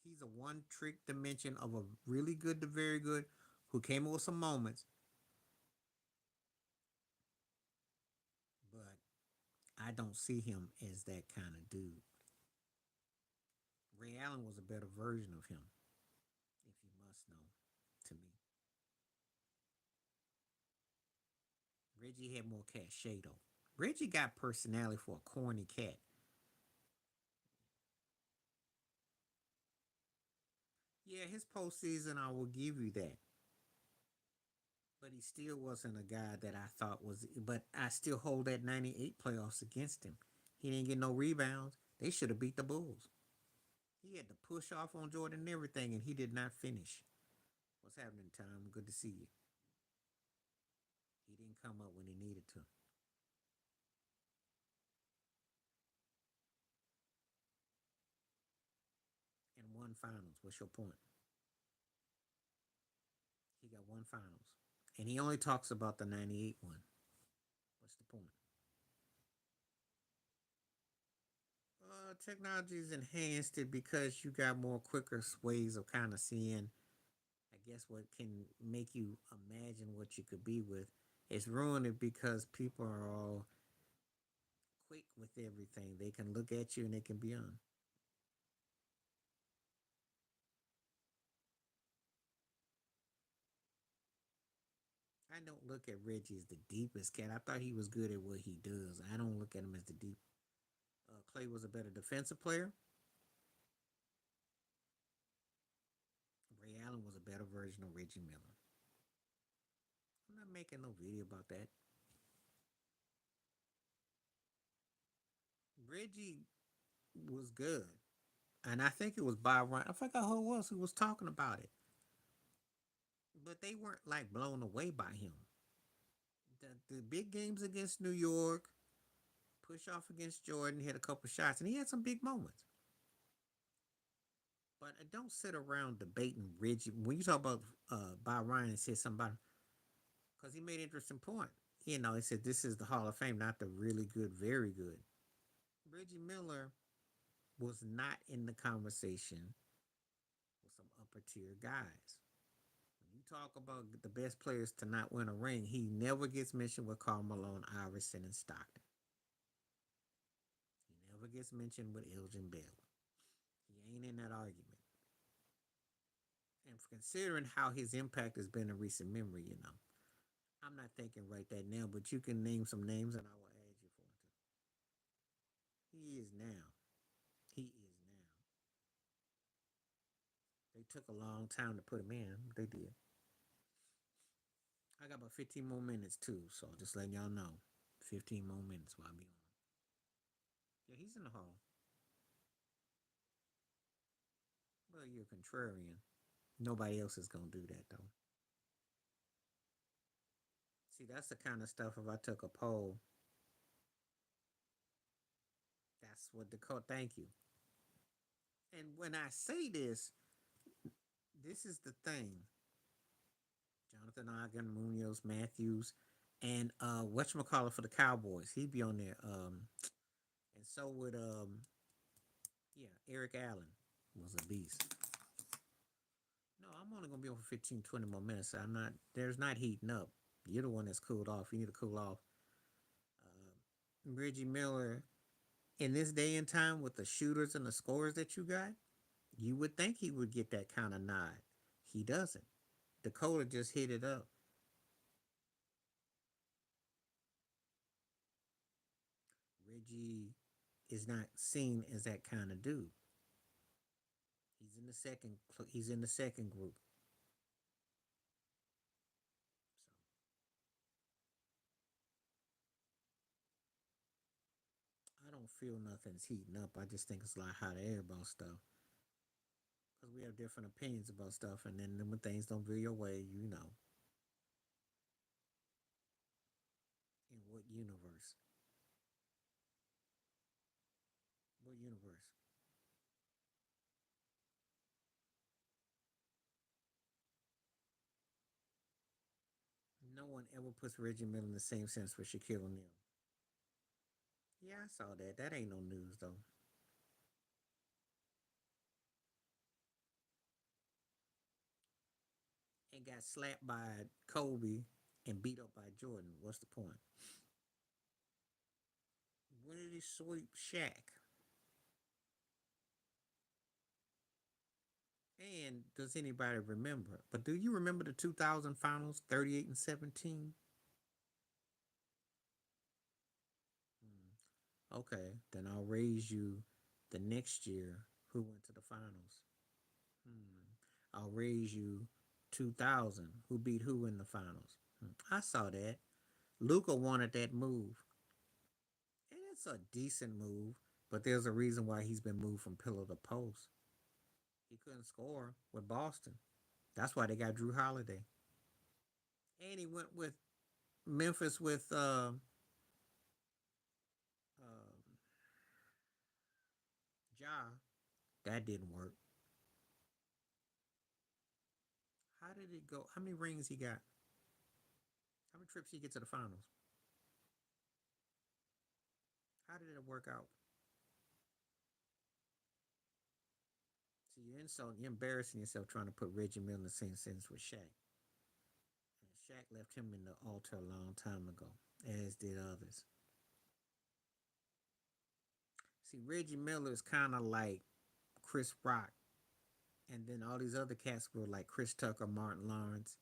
He's a one-trick dimension of a really good to very good, who came up with some moments, but I don't see him as that kind of dude. Ray Allen was a better version of him, if you must know. To me, Reggie had more cachet though. Reggie got personality for a corny cat. Yeah, his postseason, I will give you that. But he still wasn't a guy that I thought was. But I still hold that '98 playoffs against him. He didn't get no rebounds. They should have beat the Bulls. He had to push off on Jordan and everything, and he did not finish. What's happening, Tom? Good to see you. He didn't come up when he needed to. And won finals. What's your point? He got one finals. And he only talks about the '98 one. What's the point? Technology's enhanced it because you got more quicker ways of kind of seeing, I guess, what can make you imagine what you could be with. It's ruined it because people are all quick with everything. They can look at you and they can be on. I don't look at Reggie as the deepest cat. I thought he was good at what he does. I don't look at him as the deep Clay was a better defensive player. Ray Allen was a better version of Reggie Miller. I'm not making no video about that. Reggie was good. And I think it was Bob Ryan. I forgot who it was who was talking about it. But they weren't like blown away by him. The big games against New York, push off against Jordan, hit a couple shots, and he had some big moments. But don't sit around debating Reggie. When you talk about Bob Ryan and said something about him, because he made an interesting point. You know, he said this is the Hall of Fame, not the really good, very good. Reggie Miller was not in the conversation with some upper tier guys. When you talk about the best players to not win a ring, he never gets mentioned with Karl Malone, Iverson, and Stockton. He never gets mentioned with Elgin Baylor. He ain't in that argument. And considering how his impact has been in recent memory, I'm not thinking right that now, but you can name some names and I will add you for it. He is now. He is now. They took a long time to put him in. They did. I got about 15 more minutes too, so just letting y'all know. 15 more minutes while I be on. Yeah, he's in the hall. Well, you're a contrarian. Nobody else is gonna do that though. See, that's the kind of stuff. If I took a poll, that's what the code. Thank you. And when I say this, this is the thing. Jonathan Ogden, Munoz, Matthews, and whatchamacallit for the Cowboys. He'd be on there. And so would yeah, Eric Allen was a beast. No, I'm only gonna be on for 15, 20 more minutes. I'm not. There's not heating up. You're the one that's cooled off. You need to cool off. Reggie Miller, in this day and time with the shooters and the scores that you got, you would think he would get that kind of nod. He doesn't. Dakota just hit it up. Reggie is not seen as that kind of dude. He's in the second. He's in the second group. So I don't feel nothing's heating up. I just think it's like hot air about stuff. Because we have different opinions about stuff, and then when things don't go your way, in what universe? What universe? No one ever puts Reggie Miller in the same sense with Shaquille O'Neal. Yeah, I saw that. That ain't no news though. And got slapped by Kobe and beat up by Jordan. What's the point? When did he sweep Shaq? And does anybody remember? But do you remember the 2000 finals, 38 and 17? Hmm. Okay, then I'll raise you the next year who went to the finals. Hmm. I'll raise you 2000 who beat who in the finals. I saw that. Luca wanted that move. And it's a decent move, but there's a reason why he's been moved from pillar to post. He couldn't score with Boston. That's why they got Drew Holiday. And he went with Memphis with Ja. That didn't work. How did it go? How many rings he got? How many trips he get to the finals? How did it work out? See, you're embarrassing yourself trying to put Reggie Miller in the same sentence with Shaq. And Shaq left him in the altar a long time ago, as did others. See, Reggie Miller is kind of like Chris Rock, and then all these other cats were like Chris Tucker, Martin Lawrence,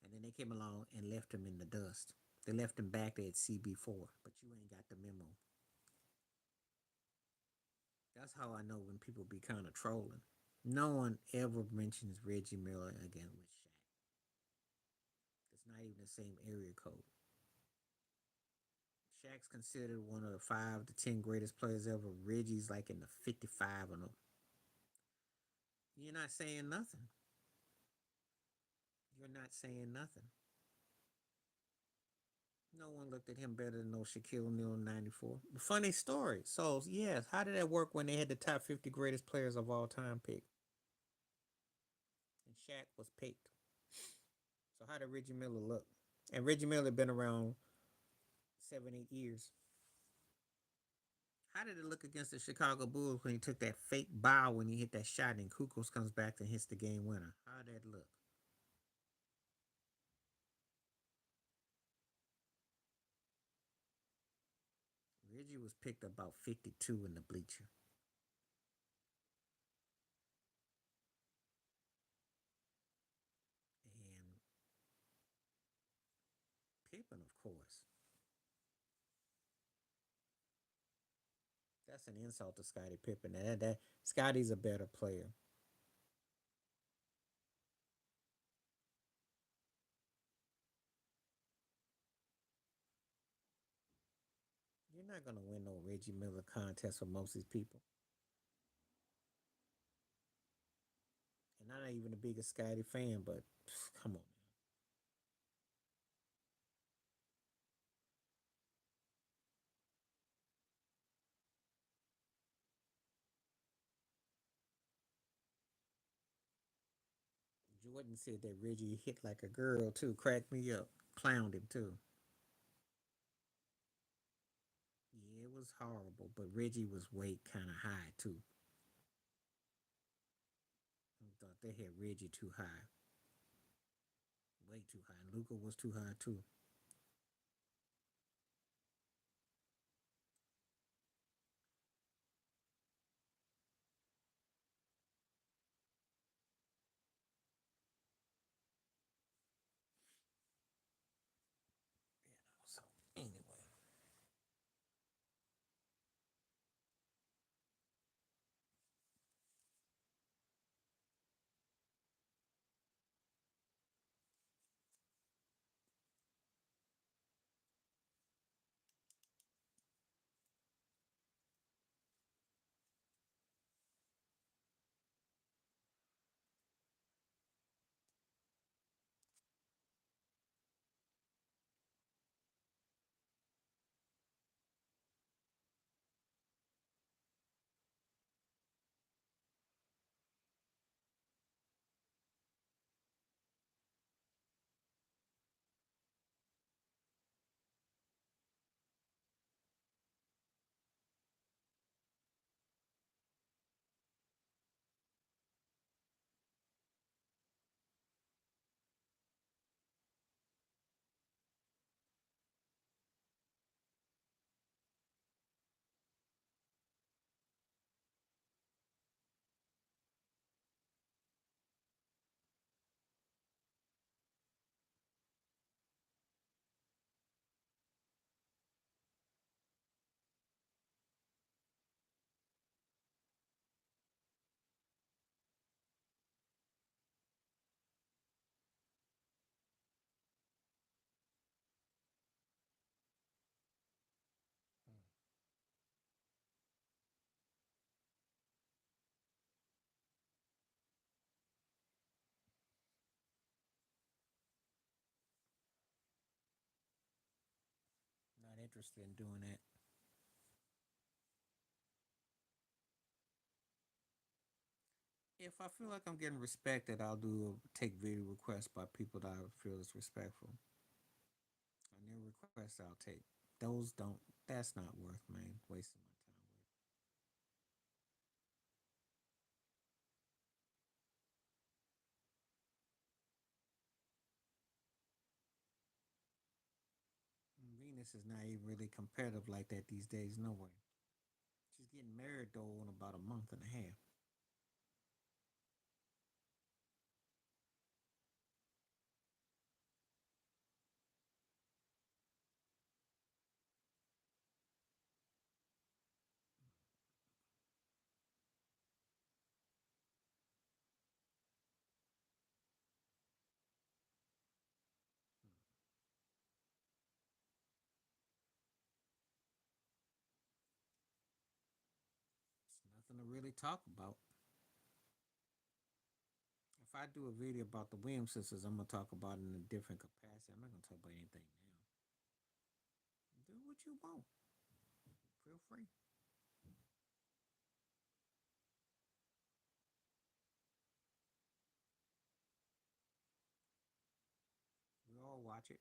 and then they came along and left him in the dust. They left him back there at CB4, but you ain't got the memo. That's how I know when people be kind of trolling. No one ever mentions Reggie Miller again with Shaq. It's not even the same area code. Shaq's considered one of the 5 to 10 greatest players ever. Reggie's like in the 55 of them. You're not saying nothing. You're not saying nothing. No one looked at him better than no Shaquille O'Neal in '94. Funny story. So yes, how did that work when they had the top 50 greatest players of all time picked and Shaq was picked? So how did Reggie Miller look? And Reggie Miller had been around 7, 8 years. How did it look against the Chicago Bulls when he took that fake bow when he hit that shot and Kukos comes back and hits the game winner? How did that look? Reggie was picked about 52 in the bleacher. And Pippen, of course. That's an insult to Scottie Pippen. That Scotty's a better player. You're not gonna win no Reggie Miller contest with most of these people. And I'm not even the biggest Scotty fan, but come on. Jordan said that Reggie hit like a girl too. Cracked me up. Clowned him too. Yeah, it was horrible, but Reggie was weight kind of high too. I thought they had Reggie too high, way too high. And Luca was too high too. So anyway, not interested in doing that. If I feel like I'm getting respected, I'll do take video requests by people that I feel is respectful. And their requests I'll take. Those don't. That's not worth, man. Wasting my time with. Venus is not even really competitive like that these days. No way. She's getting married though in about a month and a half. to really talk about. If I do a video about the Williams sisters, I'm gonna talk about it in a different capacity. I'm not gonna talk about anything now. Do what you want. Feel free. We all watch it.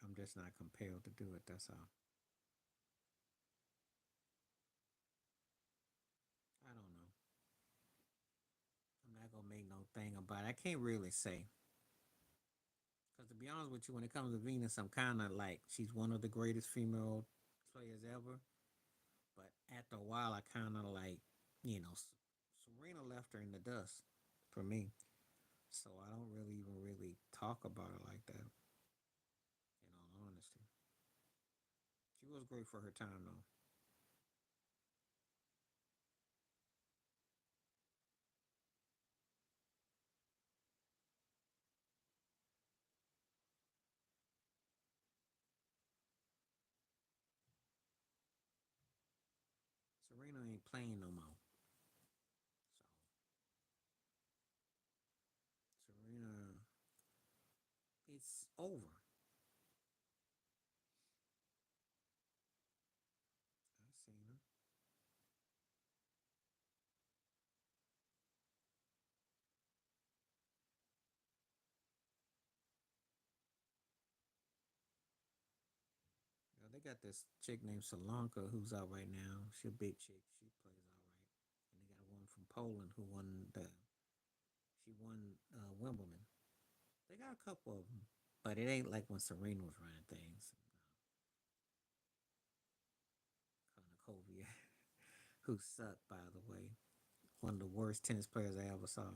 I'm just not compelled to do it. That's all. I don't know. I'm not gonna make no thing about it. I can't really say. Because to be honest with you, when it comes to Venus, I'm kind of like she's one of the greatest female players ever. But after a while, I kind of like, you know, Serena left her in the dust for me. So I don't really even really talk about her like that. In all honesty, she was great for her time though. Serena ain't playing no more. So Serena, it's over. I seen her. You know, they got this chick named Solanka who's out right now. She a big chick. She plays all right. And they got one from Poland who won the. She won Wimbledon. They got a couple of them, but it ain't like when Serena was running things. Konokovia, who sucked by the way, one of the worst tennis players I ever saw. I'm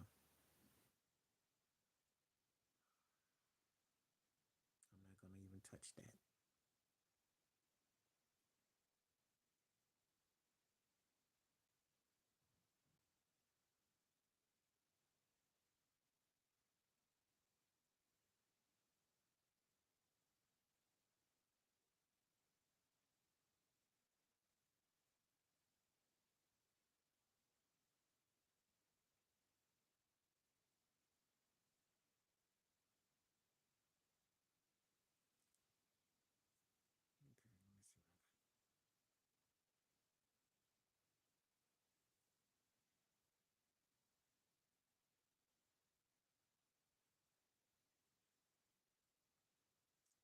not gonna even touch that. Okay, let me see what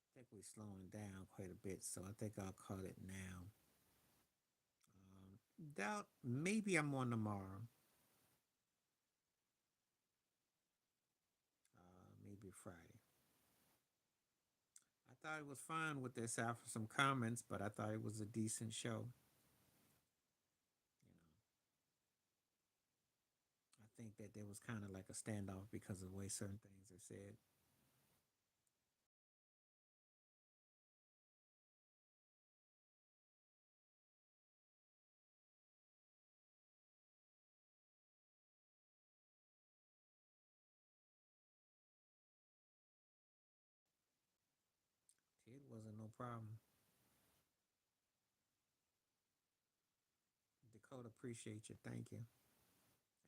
I think we're slowing down quite a bit, so I think I'll call it now. Doubt maybe I'm on tomorrow. Maybe Friday. I thought it was fine with this after some comments, but I thought it was a decent show. You know, I think that there was kind of like a standoff because of the way certain things are said. It wasn't no problem. Dakota, appreciate you. Thank you.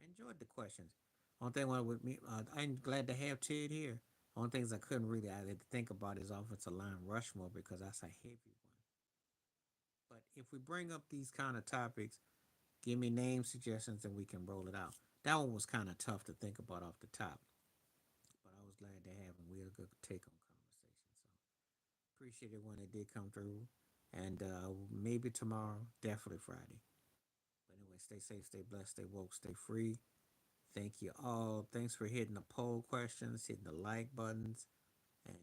I enjoyed the questions. Only thing with me, I'm glad to have Ted here. Only things I couldn't really I had to think about is offensive line Rushmore because that's a heavy one. But if we bring up these kind of topics, give me name suggestions and we can roll it out. That one was kind of tough to think about off the top, but I was glad to have him. We had a good take on conversation. So appreciate it when it did come through. And maybe tomorrow, definitely Friday. But anyway, stay safe, stay blessed, stay woke, stay free. Thank you all. Thanks for hitting the poll questions, hitting the like buttons, and